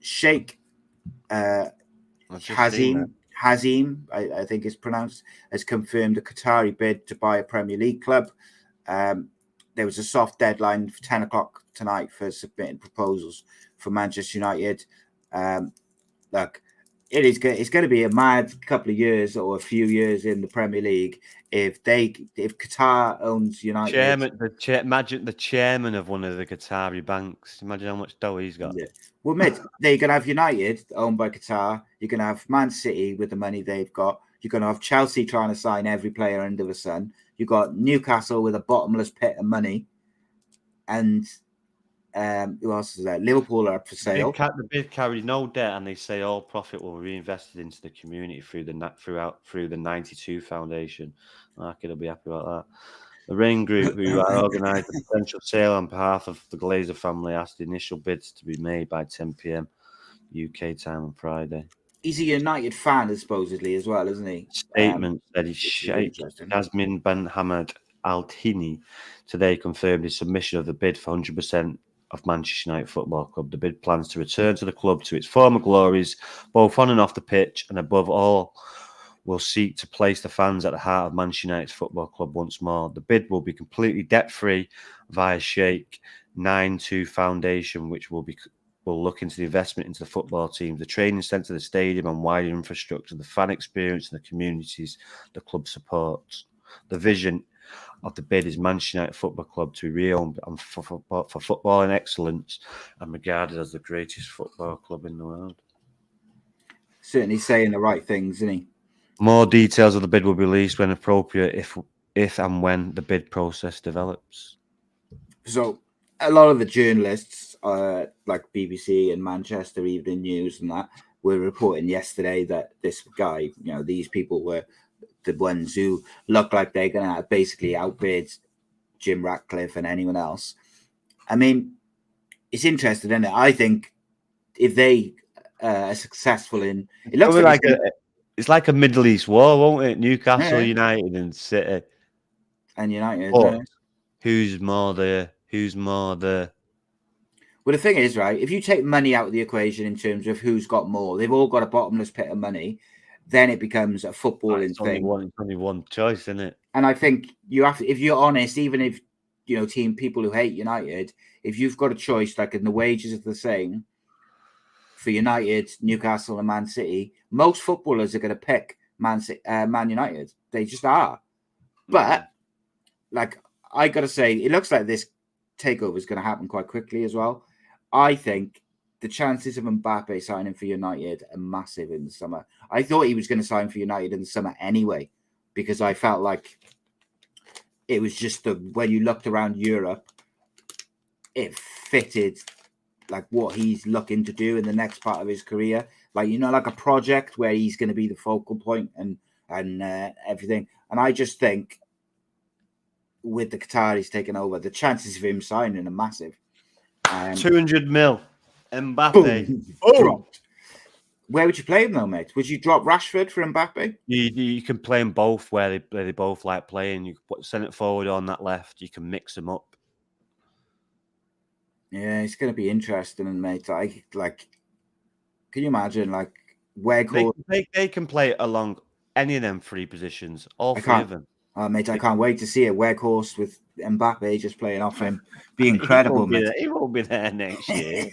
Sheikh Hazim, I think it's pronounced, has confirmed a Qatari bid to buy a Premier League club. There was a soft deadline for 10 o'clock tonight for submitting proposals for Manchester United. Look, it's going to be a mad couple of years or a few years in the Premier League if Qatar owns United. Imagine the chairman of one of the Qatari banks. Imagine how much dough he's got. Yeah. Well, mate, they're going to have United owned by Qatar. You're going to have Man City with the money they've got. You're going to have Chelsea trying to sign every player under the sun. You've got Newcastle with a bottomless pit of money. And who else is there? Liverpool are up for sale. The bid carries no debt, and they say all profit will be reinvested into the community through the 92 Foundation. I'll be happy about that. The Rain Group, who are organised a potential sale on behalf of the Glazer family, asked the initial bids to be made by 10 p.m. UK time on Friday. He's a United fan, supposedly, as well, isn't he? Statement said he's Sheikh Yasmin bin Hamad Al Thani today confirmed his submission of the bid for 100% of Manchester United Football Club. The bid plans to return to the club to its former glories, both on and off the pitch, and above all, will seek to place the fans at the heart of Manchester United Football Club once more. The bid will be completely debt-free via Sheikh 92 Foundation, which will look into the investment into the football team, the training centre, the stadium, and wider infrastructure, the fan experience, and the communities the club supports. The vision of the bid is Manchester United Football Club to be reowned for football and excellence and regarded as the greatest football club in the world. Certainly saying the right things, isn't he? More details of the bid will be released when appropriate if and when the bid process develops. So a lot of the journalists, like BBC and Manchester Evening News and that, were reporting yesterday that this guy, these people were the ones who look like they're going to basically outbid Jim Ratcliffe and anyone else. I mean, it's interesting, isn't it? I think if they are successful in... It looks it's like a Middle East war, won't it? Newcastle, United and City. And United. But who's more the... Well, the thing is, right, if you take money out of the equation in terms of who's got more, they've all got a bottomless pit of money, then it becomes a footballing thing. It's only one choice, isn't it? And I think you have to, if you're honest, even if, people who hate United, if you've got a choice, like, and the wages are the same for United, Newcastle and Man City, most footballers are going to pick Man United. They just are. But, like, I got to say, it looks like this takeover is going to happen quite quickly as well. I think the chances of Mbappe signing for United are massive in the summer. I thought he was going to sign for United in the summer anyway, because I felt like it was just when you looked around Europe, it fitted like what he's looking to do in the next part of his career. Like, like a project where he's going to be the focal point and everything. And I just think with the Qataris taking over, the chances of him signing are massive. 200 mil. Mbappe. Dropped. Where would you play him though, mate? Would you drop Rashford for Mbappe? You can play them both where they both like playing. You put centre forward on that left. You can mix them up. Yeah, it's going to be interesting, mate. Like, can you imagine like Weghorst? They can play along any of them three positions. All three of them. Mate, I can't wait to see it. Weghorst with Mbappe just playing off him. Be incredible, mate. He won't be there next year.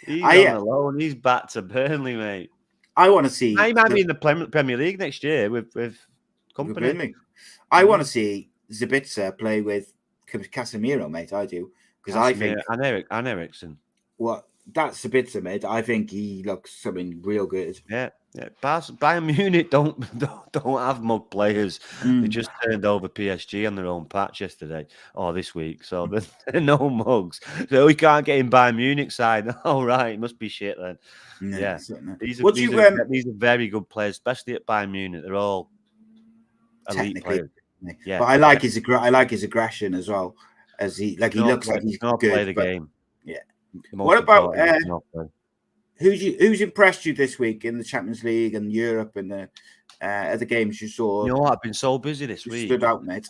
He's on alone. He's back to Burnley, mate. I want to see. He might be in the Premier League next year with company. I want to see Zabitzer play with Casemiro, mate. I do, because I think and Ericsson. What that Zabitzer, mate. I think he looks something real good. Yeah. Bayern Munich don't have mug players. They just turned over PSG on their own patch yesterday or this week, so there's no mugs. So we can't get in Bayern Munich side. All right, it must be shit then. No, yeah, these are very good players, especially at Bayern Munich. They're all elite players. Yeah, but I like his aggression as well. As he looks like he's good. Play the game. Yeah. What about? Who's impressed you this week in the Champions League and Europe and the other games you saw? You know what? I've been so busy this week. Stood out, mate.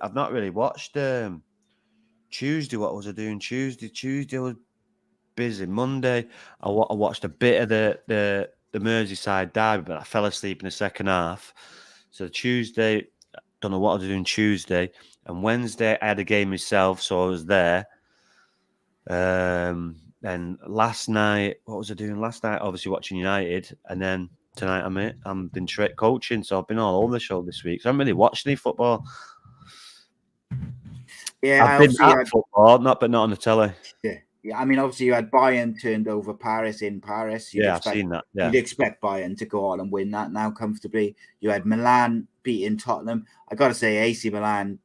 I've not really watched Tuesday. What was I doing Tuesday? Tuesday I was busy. Monday I watched a bit of the Merseyside derby, but I fell asleep in the second half. So Tuesday, don't know what I was doing Tuesday, and Wednesday I had a game myself, so I was there. Then last night, what was I doing last night? Obviously watching United, and then tonight I'm been straight coaching, so I've been all over the show this week. So I haven't really watched any football. Yeah, I've been at football, not on the telly. Yeah. I mean, obviously you had Bayern turned over Paris in Paris. I've seen that. Yeah. You'd expect Bayern to go on and win that now comfortably. You had Milan beating Tottenham. I got to say, A.C.E. Milan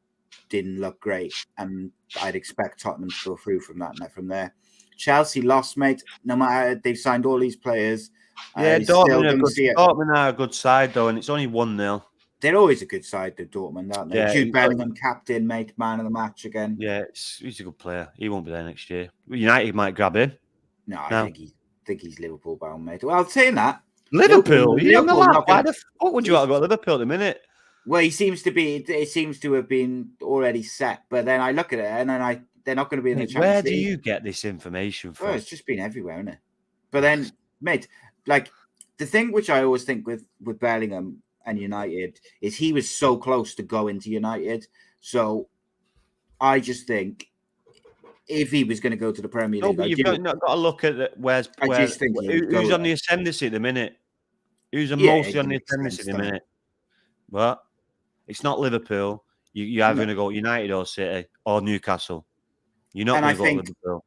didn't look great, and I'd expect Tottenham to go through from there. Chelsea lost, mate. No matter, they've signed all these players. Yeah, Dortmund are a good side, though, and it's only 1-0. They're always a good side, the Dortmund, aren't they? Yeah, Jude Bellingham, captain, mate, man of the match again. Yeah, he's a good player. He won't be there next year. United might grab him. No, I think he's Liverpool bound, mate. Well, saying that, Liverpool. Why the fuck would you want to go to Liverpool at the minute? Well, it seems to have been already set, but then I look at it and then they're not going to be in the Champions Where League. do you get this information from? Well, it's just been everywhere, isn't it? But then, mate, like the thing which I always think with Bellingham, and United is he was so close to going to United. So I just think if he was going to go to the Premier League, but you've not got to look at I just think he would who's go on the ascendancy at the minute. Who's Yeah, mostly on the it makes ascendancy at the sense, minute? But it's not Liverpool. You're either going to go United or City or Newcastle. You're not going to go to Liverpool.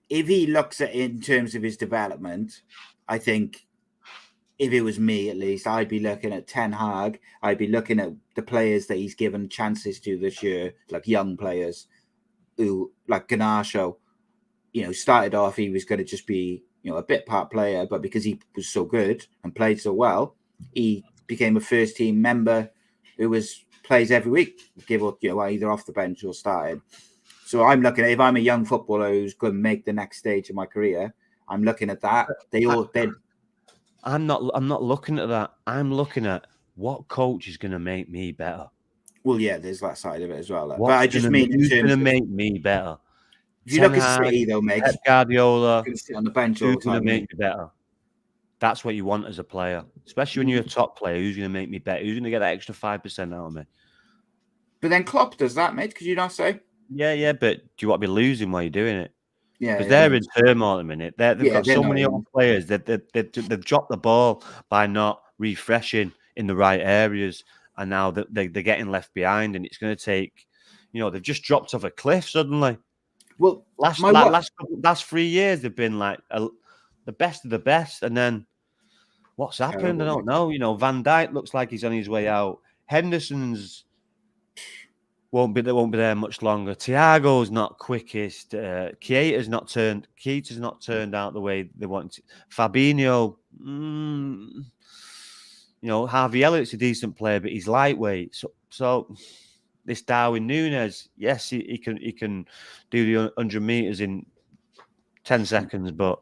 If he looks at it in terms of his development, I think if it was me at least, I'd be looking at Ten Hag. I'd be looking at the players that he's given chances to this year, like young players who, like Garnacho, started off, he was going to just be, a bit part player, but because he was so good and played so well, he became a first team member who plays every week, either off the bench or started. So I'm looking at, if I'm a young footballer who's going to make the next stage of my career, I'm looking at that. I'm not looking at that. I'm looking at what coach is going to make me better. Well, yeah, there's that side of it as well. But I just mean who's going to make me better. If you look at City, though, mate, Pep Guardiola, going to sit on the bench all who's the time. Going to make me better. That's what you want as a player, especially when you're a top player. Who's going to make me better? Who's going to get that extra 5% out of me? But then Klopp does that, mate. Could you not say? Yeah. But do you want to be losing while you're doing it? Yeah, because they're in turmoil at the minute. They've got so many old players that they've dropped the ball by not refreshing in the right areas, and now they're getting left behind, and it's going to take. They've just dropped off a cliff suddenly. Well, last 3 years they've been like the best of the best, and then what's happened? I don't know. Van Dijk looks like he's on his way out. Henderson's won't be there much longer. Thiago's not quickest. Keita's not turned out the way they want. Fabinho, Harvey Elliott's a decent player, but he's lightweight. So this Darwin Núñez, yes, he can do the 100 meters in 10 seconds, but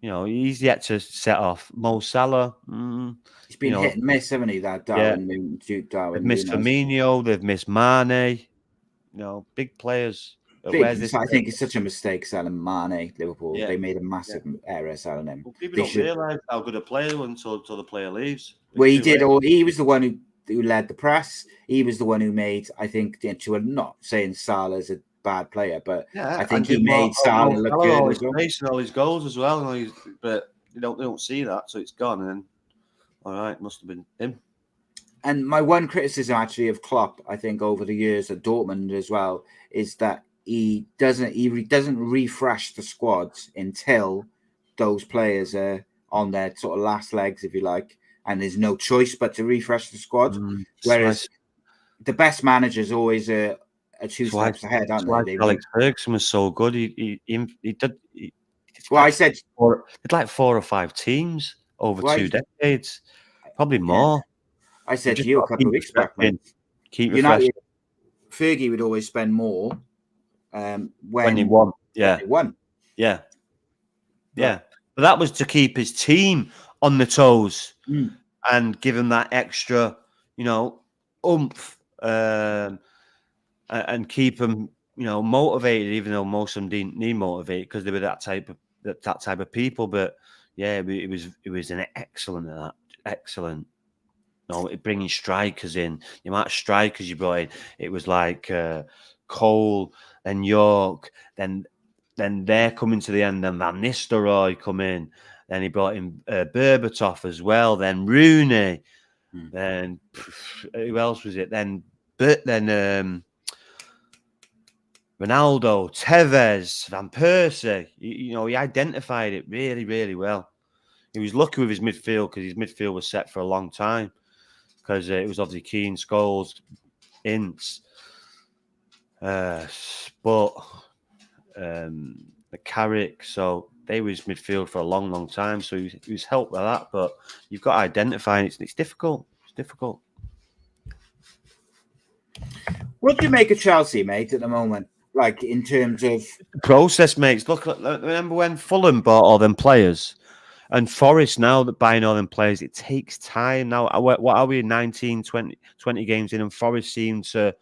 he's yet to set off. Mo Salah, he's been hit and miss, haven't he? That Darwin, they've missed Firmino, they've missed Mane. Big players. I think it's such a mistake selling Mane. Liverpool, they made a massive error selling him. Well, people don't realise how good a player until the player leaves. Well, he did. He was the one who led the press. He was the one who made. I think I'm not saying Salah's a bad player, but I think he made Salah look good. All his goals as well, but they don't see that, so it's gone. And then, all right, must have been him. And my one criticism actually of Klopp, I think over the years at Dortmund as well, is that he doesn't refresh the squads until those players are on their sort of last legs, if you like, and there's no choice but to refresh the squad. Whereas the best managers always are 2 steps ahead, aren't they? Alex Ferguson was so good. He did. I said did like 4 or 5 teams over 2 decades, probably more. I said to you a couple of weeks back, man. Keep refreshing. Fergie would always spend more when he won. Yeah. When he won. Yeah. But that was to keep his team on the toes and give him that extra, oomph, and keep them, motivated. Even though most of them didn't need motivated because they were that type of people. But yeah, it was an excellent at that. Excellent. Bringing strikers in, the amount of strikers you brought in, it was like Cole and York, then they're coming to the end, then Van Nistelrooy come in, then he brought in Berbatov as well, then Rooney, then who else was it? Then Ronaldo, Tevez, Van Persie. He identified it really, really well. He was lucky with his midfield because his midfield was set for a long time. Because it was obviously Keane, Scholes, Ince, but the Carrick. So they was midfield for a long, long time. So he was helped by that. But you've got to identify it. It's difficult. It's difficult. What do you make of Chelsea, mate, at the moment? Like in terms of process, mates. Look, remember when Fulham bought all them players? And Forest now that buying all them players, it takes time. Now, what are we, 19, 20 games in, and Forest seem to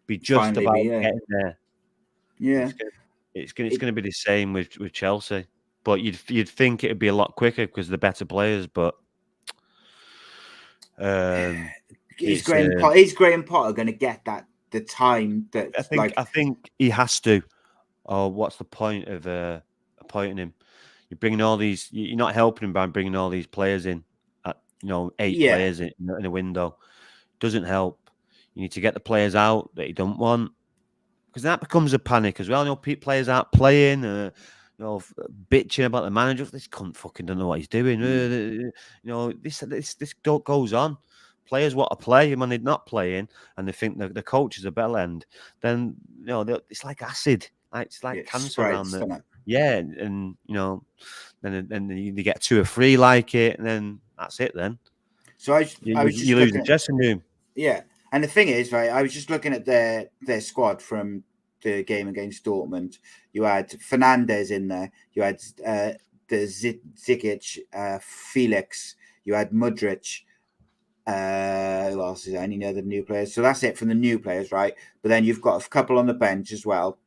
be just about getting there. Yeah. It's going to be the same with Chelsea. But you'd think it would be a lot quicker because they're better players. But Is Graham Potter going to get the time that I think he has to. Or what's the point of appointing him? You're bringing all these. You're not helping him by bringing all these players in. At, 8 players in a window doesn't help. You need to get the players out that you don't want, because that becomes a panic as well. Players aren't playing. Bitching about the manager. This cunt fucking don't know what he's doing. This goes on. Players want to play, and when they're not playing, and they think the coach is a bell end, then it's like acid. It's like cancer around there. Yeah, and then you get 2 or 3 like it, and then that's it. Then so you lose the dressing room. Yeah, and the thing is, right, I was just looking at their squad from the game against Dortmund. You had Fernandes in there. You had the Zikic, Felix. You had Mudryk. Who else is there? Any other new players? So that's it from the new players, right? But then you've got a couple on the bench as well.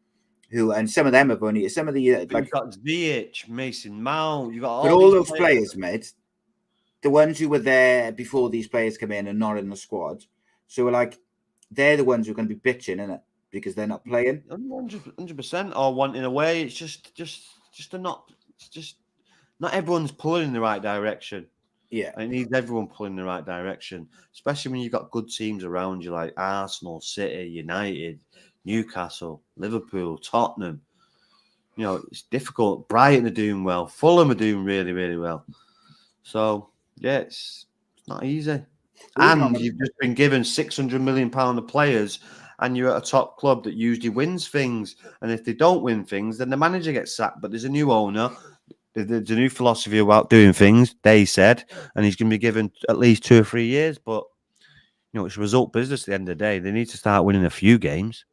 And some of them have only some of the you've got Ziyech, Mason Mount. You got all those players, mate. The ones who were there before these players come in and not in the squad. So they're the ones who are going to be bitching, isn't it? Because they're not playing 100% or wanting away. It's just not everyone's pulling in the right direction. Yeah, and it needs everyone pulling in the right direction, especially when you've got good teams around you like Arsenal, City, United, Newcastle, Liverpool, Tottenham. It's difficult. Brighton are doing well. Fulham are doing really, really well. So yeah, it's not easy. And you've just been given £600 million of players, and you're at a top club that usually wins things. And if they don't win things, then the manager gets sacked. But there's a new owner. There's a new philosophy about doing things, they said, and he's going to be given at least 2 or 3 years. But, it's result business at the end of the day. They need to start winning a few games.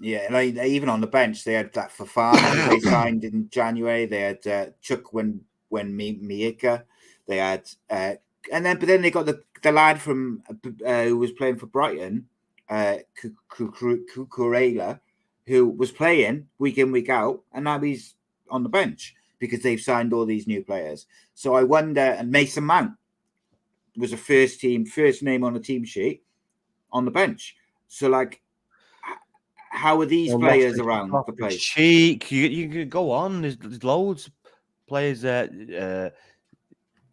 Yeah, even on the bench, they had that Fofana they signed in January. They had Chuck when Mieka. They had, but then they got the lad from who was playing for Brighton, Cucurella, who was playing week in, week out, and now he's on the bench because they've signed all these new players. So I wonder, and Mason Mount was a first name on the team sheet on the bench. So how are these players around the place? Cheek, you could go on. There's loads of players there.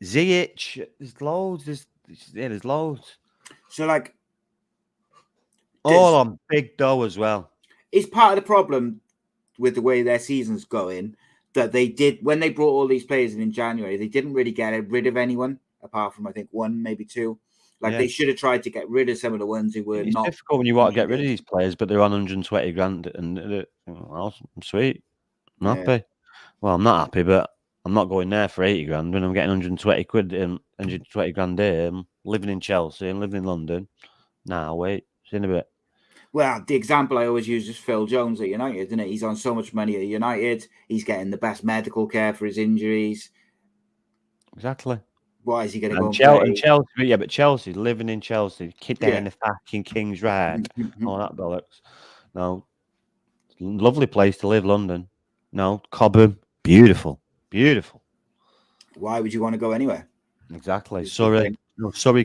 Ziyech, there's loads. There's loads. So all on big dough as well. It's part of the problem with the way their season's going that they did when they brought all these players in January. They didn't really get rid of anyone apart from I think 1, maybe 2. They should have tried to get rid of some of the ones who were not. It's difficult when you want to get rid of these players, but they're on 120 grand, and I'm sweet. I'm happy. Well, I'm not happy, but I'm not going there for 80 grand when I'm getting 120 quid and 120 grand here. I'm living in Chelsea and living in London. Wait, see in a bit. Well, the example I always use is Phil Jones at United, isn't it? He's on so much money at United. He's getting the best medical care for his injuries. Exactly. Why is he going to go and play? Chelsea, yeah, but Chelsea, living in Chelsea, kid down in the fucking King's Road, all that bollocks. No, lovely place to live, London. No, Cobham, beautiful. Why would you want to go anywhere? Exactly. Surrey,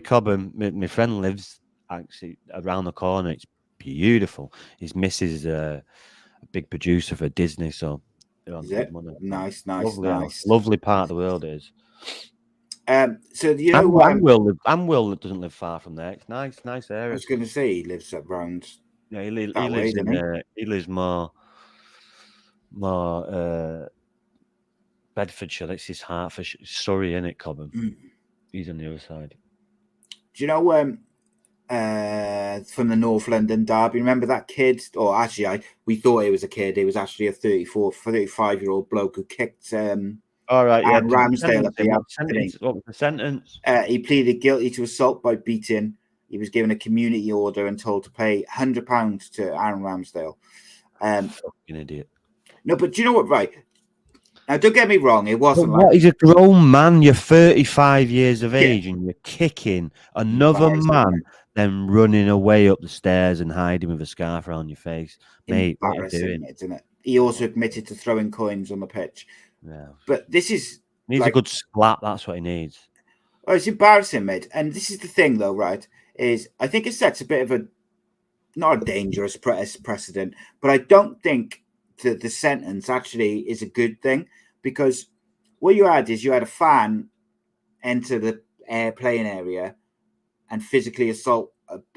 Cobham. My friend lives actually around the corner. It's beautiful. His missus is a big producer for Disney, so they're on good money. Nice. Lovely part of the world it is. So and Will doesn't live far from there. It's nice area. I was going to say he lives around. Yeah, he lives more Bedfordshire. That's his Hertfordshire, Surrey, innit, Cobham. He's on the other side. Do you know from the North London derby? Remember that kid? Or actually, we thought he was a kid. He was actually a 35-year-old bloke who kicked. All right, yeah. Ramsdale at the What was the sentence? He pleaded guilty to assault by beating. He was given a community order and told to pay £100 to Aaron Ramsdale. Fucking idiot. No, but do you know what? Right. Now, don't get me wrong. It wasn't he's a grown man. You're 35 years of age and you're kicking another man, then running away up the stairs and hiding with a scarf around your face. Mate, what are you doing? Isn't it? He also admitted to throwing coins on the pitch. Yeah. But this is... He needs a good slap. That's what he needs. Oh, it's embarrassing, mate. And this is the thing, though, right? Is I think it sets a bit of a not a dangerous precedent, but I don't think that the sentence actually is a good thing, because what you had a fan enter the playing area and physically assault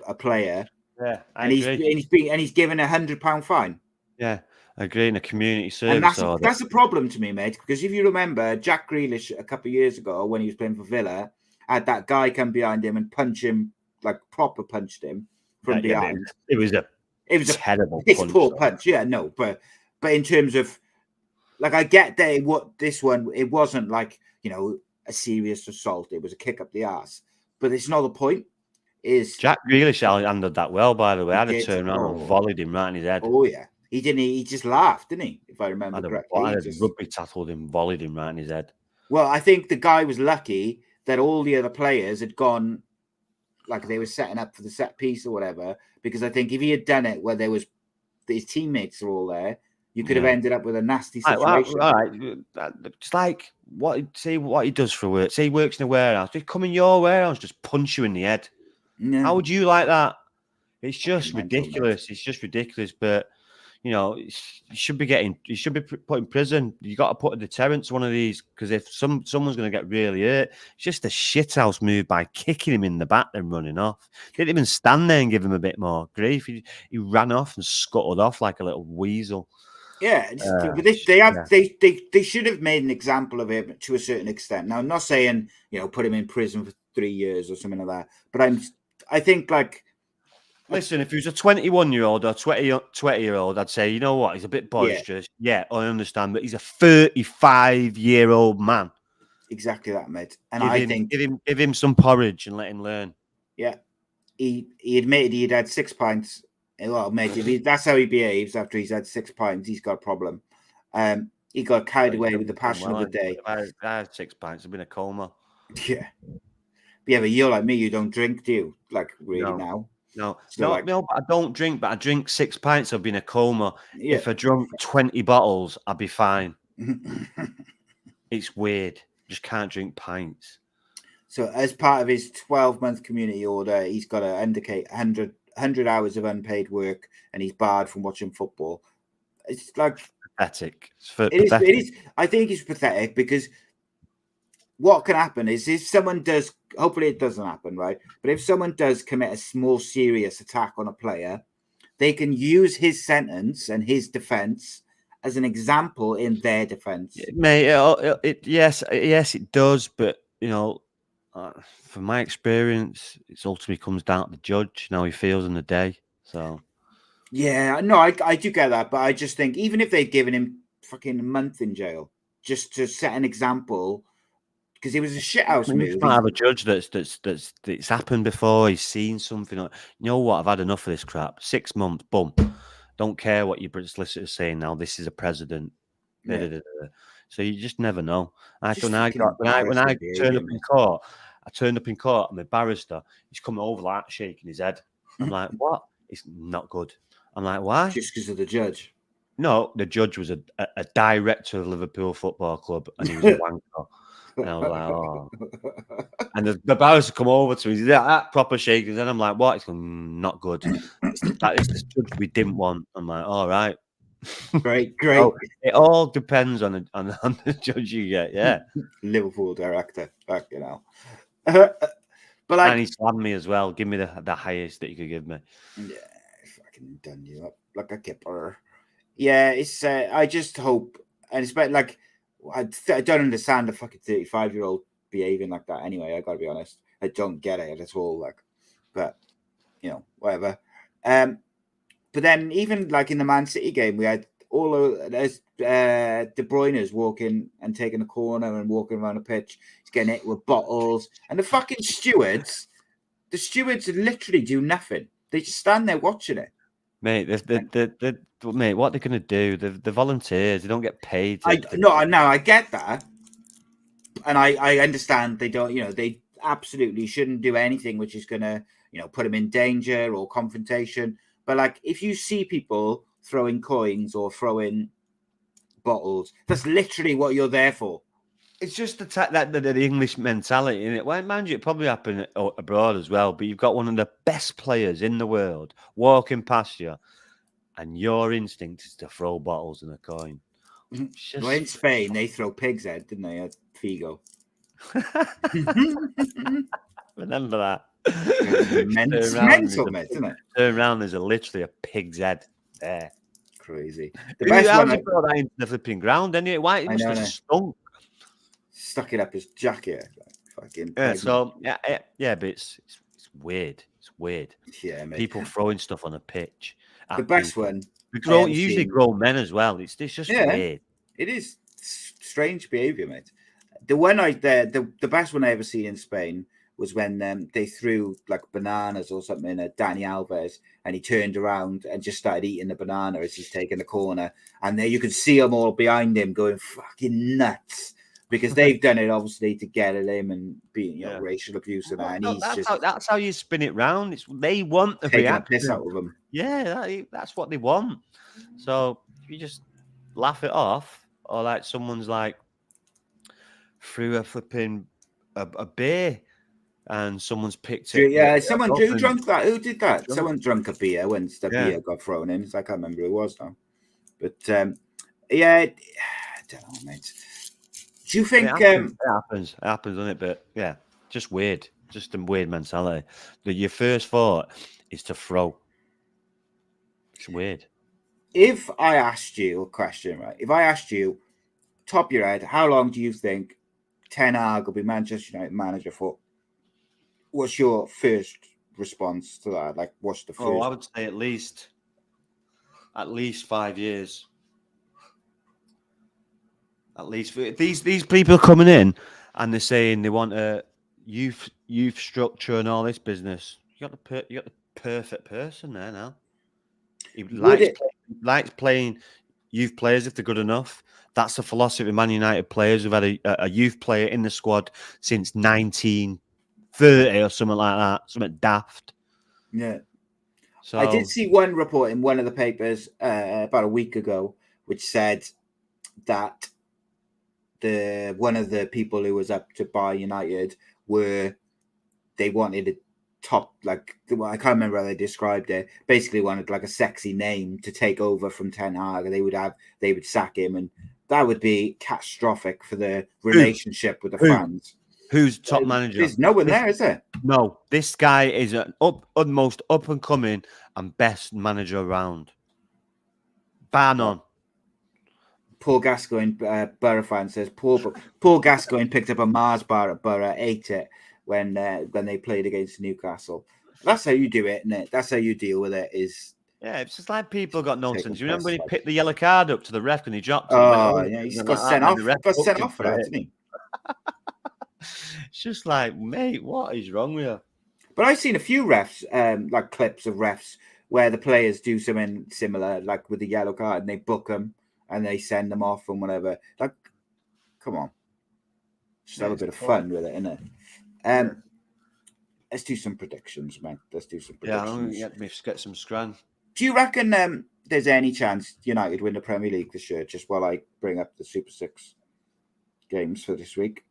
a player, Yeah, I and agree. he's given £100 fine. Yeah, I agree. In a community And service order. that's a problem to me, mate, because if you remember, Jack Grealish a couple of years ago when he was playing for Villa had that guy come behind him and punch him, like proper punched him from behind. It was a terrible punch. Poor punch. Yeah, no, but in terms of, like, I get that what this one, it wasn't like, you know, a serious assault. It was a kick up the ass, but it's not the point. Is Jack Grealish handled that well, by the way. I'd have did. turned around and volleyed him right in his head. Oh yeah, he didn't. He just laughed, didn't he? If I remember correctly, I'd have rugby tackled him, volleyed him right in his head. Well, I think the guy was lucky that all the other players had gone, like they were setting up for the set piece or whatever. Because I think if he had done it where there was his teammates are all there, you could have ended up with a nasty situation. All right. It's like what he does for work. Say he works in a warehouse. Just come in your warehouse, just punch you in the head. No. How would you like that? It's just ridiculous. It's just ridiculous. But you know, he should be put in prison. You got to put a deterrent to one of these, because if someone's going to get really hurt, it's just a shithouse move by kicking him in the back and running off. Didn't even stand there and give him a bit more grief. He ran off and scuttled off like a little weasel. Yeah, but they should have made an example of him to a certain extent. Now, I'm not saying, you know, put him in prison for 3 years or something like that, but I think, like, listen, if he was a 21-year-old or 20-year-old, I'd say, you know what, he's a bit boisterous. Yeah, I understand, but he's a 35-year-old man. Exactly that, mate. And give him some porridge and let him learn. Yeah, he admitted he'd had 6 pints. Well, mate, that's how he behaves after he's had 6 pints. He's got a problem. He got carried away with the passion of the day. I had 6 pints. I've been a coma. Yeah, but you're like me. You don't drink, do you? Like, really now? No, but I don't drink. But I drink 6 pints. I've been a coma. Yeah. If I drunk 20 bottles, I'd be fine. It's weird. Just can't drink pints. So, as part of his 12-month community order, he's got to indicate 100 hours of unpaid work, and he's barred from watching football. It's like pathetic. It is. I think it's pathetic, because what can happen is if someone does, hopefully it doesn't happen, right? But if someone does commit a more serious attack on a player, they can use his sentence and his defense as an example in their defense. Mate, yes, it does. But, you know, from my experience, it ultimately comes down to the judge and how he feels in the day. So, yeah, no, I do get that, but I just think even if they'd given him fucking a month in jail just to set an example, because it was a shithouse move. You might have a judge that's happened before. He's seen something. You know what? I've had enough of this crap. 6 months, boom. Don't care what your solicitor's saying now. This is a precedent. Yeah. So you just never know. When I turned up in court, and my barrister, he's coming over like shaking his head. I'm like, what? It's not good. I'm like, why? Just because of the judge? No, the judge was a director of Liverpool Football Club, and he was a wanker. And I was like, oh. And the barrister come over to me. He's that proper shaking. And I'm like, what? He's going, not good. It's the judge we didn't want. I'm like, all right. Great. So it all depends on the judge you get. Yeah. Liverpool director. Fuck, you know. But like, and he slammed me as well. Give me the highest that you could give me. Yeah, fucking done you up like a kipper. Yeah, it's. I just hope, and it's like, I don't understand a fucking 35-year-old behaving like that. Anyway, I gotta be honest, I don't get it at all. Like, but you know, whatever. But then even like in the Man City game, we had all of De Bruyne's walking and taking a corner and walking around the pitch. He's getting hit with bottles, and the fucking stewards. The stewards literally do nothing. They just stand there watching it. Mate, mate, what they're going to do? They're volunteers. They don't get paid. I get that. And I understand they don't, you know, they absolutely shouldn't do anything which is going to, you know, put them in danger or confrontation. But like, if you see people throwing coins or throwing bottles, that's literally what you're there for. It's just the English mentality in it. Well, mind you, it probably happened abroad as well. But you've got one of the best players in the world walking past you, and your instinct is to throw bottles and a coin. Well, in Spain, they throw pig's head, didn't they, at Figo? Remember that? Mental, mate, isn't it? Turn around, there's literally a pig's head there. Crazy. The best How one. did he throw that into the flipping ground? Anyway, why it must have stunk. Stuck it up his jacket. Fucking. Yeah. So yeah, but it's weird. It's weird. Yeah, mate. People throwing stuff on a pitch. The best one. Usually grown men as well. It's just weird. It is strange behaviour, mate. The one the best one I ever seen in Spain was when they threw like bananas or something at Dani Alves, and he turned around and just started eating the banana as he's taking the corner, and there you could see them all behind him going fucking nuts because they've done it obviously to get at him and be racial abuse and that. And that's how you spin it round. They want the taking a piss out of them. Yeah, that's what they want. So if you just laugh it off, or like someone's like threw a flipping a beer. And someo's picked it. Yeah, someone who drunk that. Who did that? Someone drunk a beer when the beer got thrown in. I can't remember who it was now. But I don't know, mate. Do you think it happens, doesn't it? But yeah, just weird, just a weird mentality. Your first thought is to throw. It's weird. If I asked you a question, right? If I asked you, top of your head, how long do you think Ten Hag will be Manchester United manager for? What's your first response to that? Like, what's the first? I would say at least 5 years. At least these people are coming in and they're saying they want a youth structure and all this business. You got the perfect person there now. He likes playing youth players if they're good enough. That's the philosophy of Man United players. We've had a youth player in the squad since 1930 or something like that, something daft. Yeah. So I did see one report in one of the papers about a week ago, which said that one of the people who was up to buy United they wanted a top, like, I can't remember how they described it. Basically wanted like a sexy name to take over from Ten Hag, and they would sack him, and that would be catastrophic for the relationship with the fans. Who's top manager? There's no one there, is there? No, this guy is an most up and coming and best manager around. Bar none. Paul Gascoigne, Borough fan says, Paul Gascoigne picked up a Mars bar at Borough, ate it when they played against Newcastle. That's how you do it, isn't it? That's how you deal with it. Yeah, it's just like people got nonsense. You remember when he picked the yellow card up to the ref and he dropped it? He got sent off. Got sent off for that, didn't he? It's just like, mate, what is wrong with you? But I've seen a few refs, like clips of refs where the players do something similar, like with the yellow card, and they book them and they send them off and whatever. Like, come on, just have a bit of fun with it, innit? Let's do some predictions, man. Let's do some predictions. Yeah, let me get some scran. Do you reckon there's any chance United win the Premier League this year? Just while I bring up the Super 6 games for this week.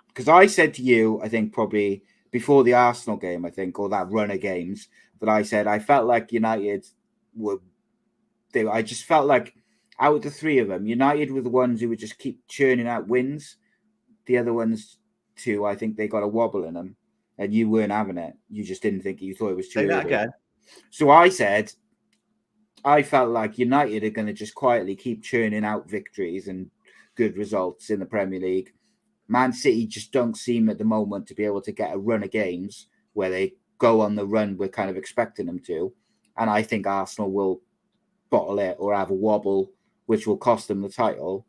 Because I said to you, I think probably before the Arsenal game, or that run of games, that I said I felt like United I just felt like out of the three of them, United were the ones who would just keep churning out wins. The other ones, too, I think they got a wobble in them, and you weren't having it. You just didn't think you thought it was too early. Again. So I said I felt like United are going to just quietly keep churning out victories and good results in the Premier League. Man City just don't seem at the moment to be able to get a run of games where they go on the run we're kind of expecting them to. And I think Arsenal will bottle it or have a wobble, which will cost them the title.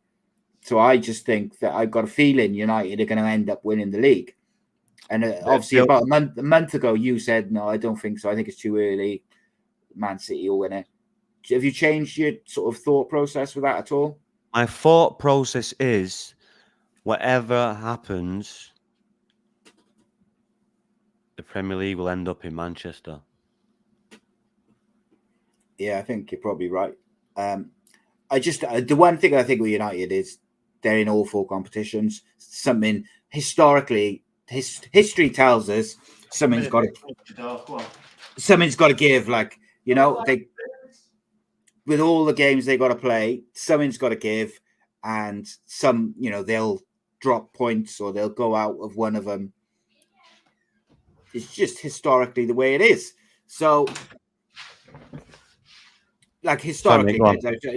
So I just think that I've got a feeling United are going to end up winning the league. And obviously about a month ago, you said, no, I don't think so. I think it's too early. Man City will win it. Have you changed your sort of thought process with that at all? My thought process is, whatever happens, the Premier League will end up in Manchester. Yeah, I think you're probably right. The one thing I think with United is they're in all 4 competitions. Something historically, history tells us something's got to give. Like, you know, they with all the games they got to play, something's got to give, and some, you know, they'll drop points or they'll go out of one of them. It's just historically the way it is. So, like historically,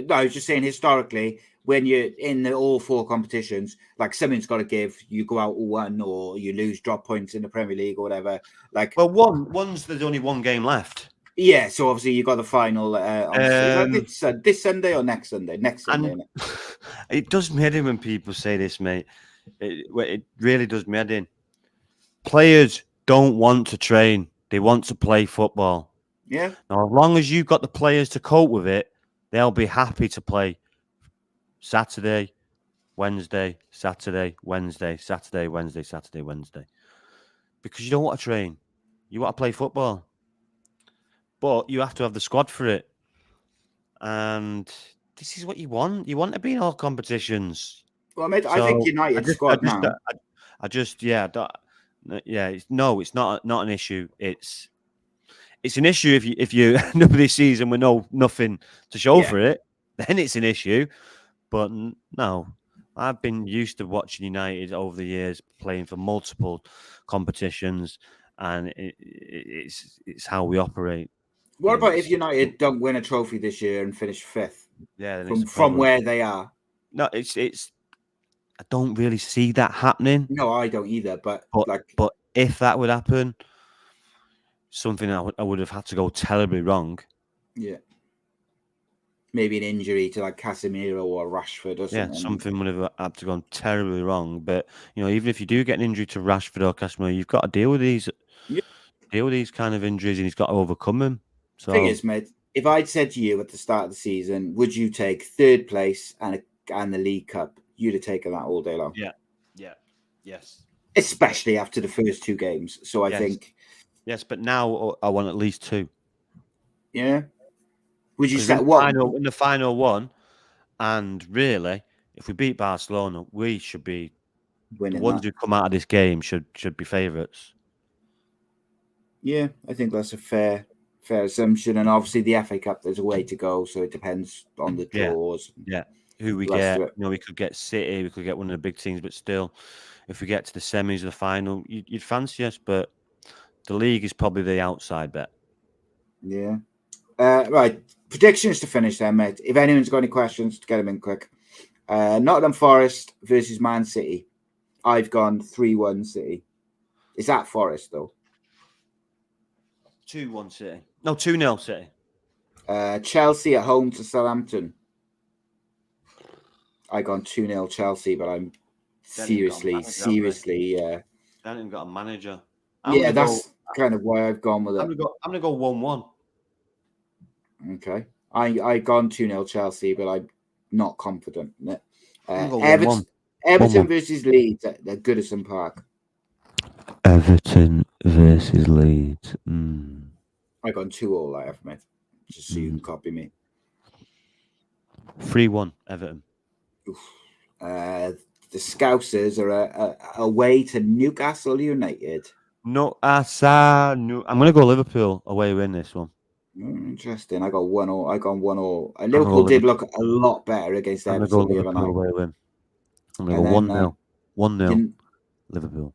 I was just saying historically, when you're in the all 4 competitions, like something's got to give. You go out 1 or you lose drop points in the Premier League or whatever. Like, well, there's only 1 game left. Yeah, so obviously you got the final on this Sunday or next Sunday? Next Sunday. It does me head in when people say this, mate. It really does me head in. Players don't want to train; they want to play football. Yeah. Now, as long as you've got the players to cope with it, they'll be happy to play Saturday, Wednesday, Saturday, Wednesday, Saturday, Wednesday, Saturday, Wednesday. Because you don't want to train; you want to play football. But you have to have the squad for it. And this is what you want. You want to be in all competitions. Well, mate, I think United squad now. It's not an issue. It's an issue if you end up this season with nothing to show for it, then it's an issue. But no, I've been used to watching United over the years playing for multiple competitions, and it's how we operate. What about if United don't win a trophy this year and finish 5th? Yeah, from where they are. No, it's. I don't really see that happening. No, I don't either. But if that would happen, something I would have had to go terribly wrong. Yeah. Maybe an injury to like Casemiro or Rashford or something. Yeah, something would have had to go terribly wrong. But even if you do get an injury to Rashford or Casemiro, you've got to deal with these. Yeah. Deal with these kind of injuries, and he's got to overcome them. So, thing is, mate, if I'd said to you at the start of the season, would you take 3rd place and the League Cup? You'd have taken that all day long. Yeah. Yes. Especially after the first 2 games. So I think. Yes, but now I want at least 2. Yeah. Would you say in the final one? And really, if we beat Barcelona, we should be winning. The ones who come out of this game should be favourites. Yeah, I think that's a fair assumption. And obviously the FA Cup, there's a way to go, so it depends on the draws. Yeah. Who we get. We could get City, we could get one of the big teams, but still, if we get to the semis or the final, you'd fancy us, but the league is probably the outside bet. Yeah. Right. Predictions to finish then, mate. If anyone's got any questions, to get them in quick. Nottingham Forest versus Man City. I've gone 3-1 City. Is that Forest, though? 2-1 City. No, 2-0 City. Chelsea at home to Southampton. I gone 2-0 Chelsea, but I'm seriously. They haven't got a manager. That's kind of why I've gone with it. I'm gonna go 1-1. Okay, I gone 2-0 Chelsea, but I'm not confident in it. Everton versus Leeds at Goodison Park. Everton versus Leeds. I gone 2-2. I have, mate. Just so you can copy me. 3-1 Everton. The Scousers are away to Newcastle United. No, I'm going to go Liverpool away win this one. Interesting. I got 1-1. I gone 1-1. Liverpool did look a lot better against Everton the other night. Away win. I'm going to go 1-0. 1-0 Liverpool.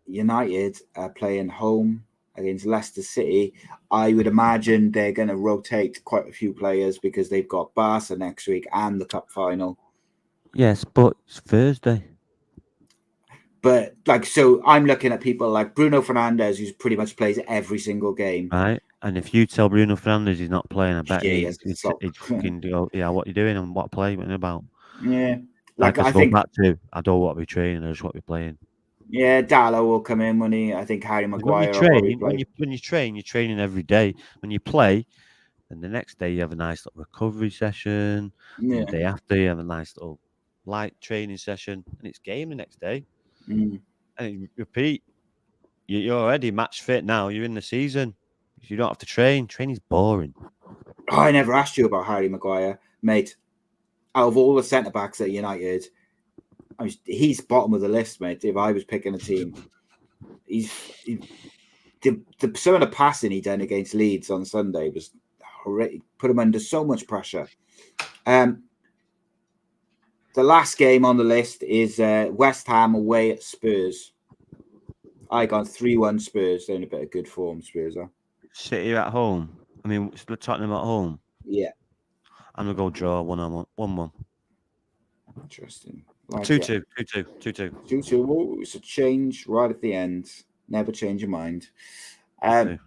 United are playing home against Leicester City. I would imagine they're going to rotate quite a few players because they've got Barca next week and the cup final. Yes, but it's Thursday. But so I'm looking at people like Bruno Fernandes, who pretty much plays every single game. Right. And if you tell Bruno Fernandes he's not playing, I bet he's fucking go, what are you doing and what play what about? Yeah. I think back to, I don't want to be training, I just want to be playing. Yeah, Dallo will come in when I think Harry Maguire when you train, you're training every day. When you play, and the next day you have a nice little recovery session. Yeah. And the day after you have a nice little light training session, and it's game the next day. And you repeat. You're already match fit now. You're in the season. You don't have to train. Training's boring. I never asked you about Harry Maguire, mate. Out of all the centre backs at United, he's bottom of the list, mate. If I was picking a team, some of the passing he done against Leeds on Sunday was horrific. Put him under so much pressure. The last game on the list is West Ham away at Spurs. I gone 3-1 Spurs. They're in a bit of good form, Spurs are. City at home. I mean, Tottenham at home. Yeah. I'm going to go draw 1-1. Interesting. Like 2-2. 2-2. 2-2. Oh, it's a change right at the end. Never change your mind. Yeah,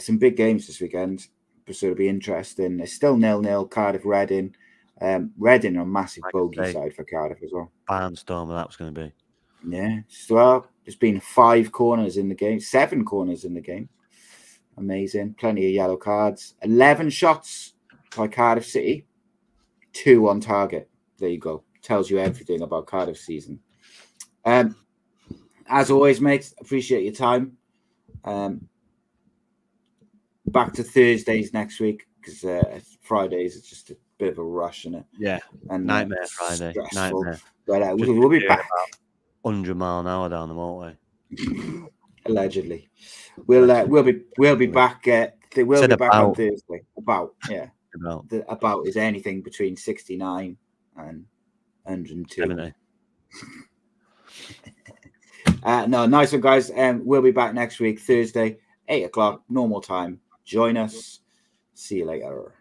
some big games this weekend. So it'll be interesting. It's still 0-0. Cardiff, Reading. Reading are a massive bogey side for Cardiff as well. Barnstormer that was going to be. Yeah. So there's been 5 corners in the game. 7 corners in the game. Amazing. Plenty of yellow cards. 11 shots by Cardiff City. 2 on target. There you go. Tells you everything about Cardiff season. As always, mates, appreciate your time. Back to Thursdays next week because Fridays it's just a bit of a rush, isn't it? Yeah. And nightmare Friday. Stressful. Nightmare. But we'll be back. 100 mile an hour down the motorway. Allegedly. We'll be back. We'll be back on Thursday. About is anything between 69 and 102. 70. No, nice one, guys. We'll be back next week, Thursday, 8 o'clock, normal time. Join us. See you later.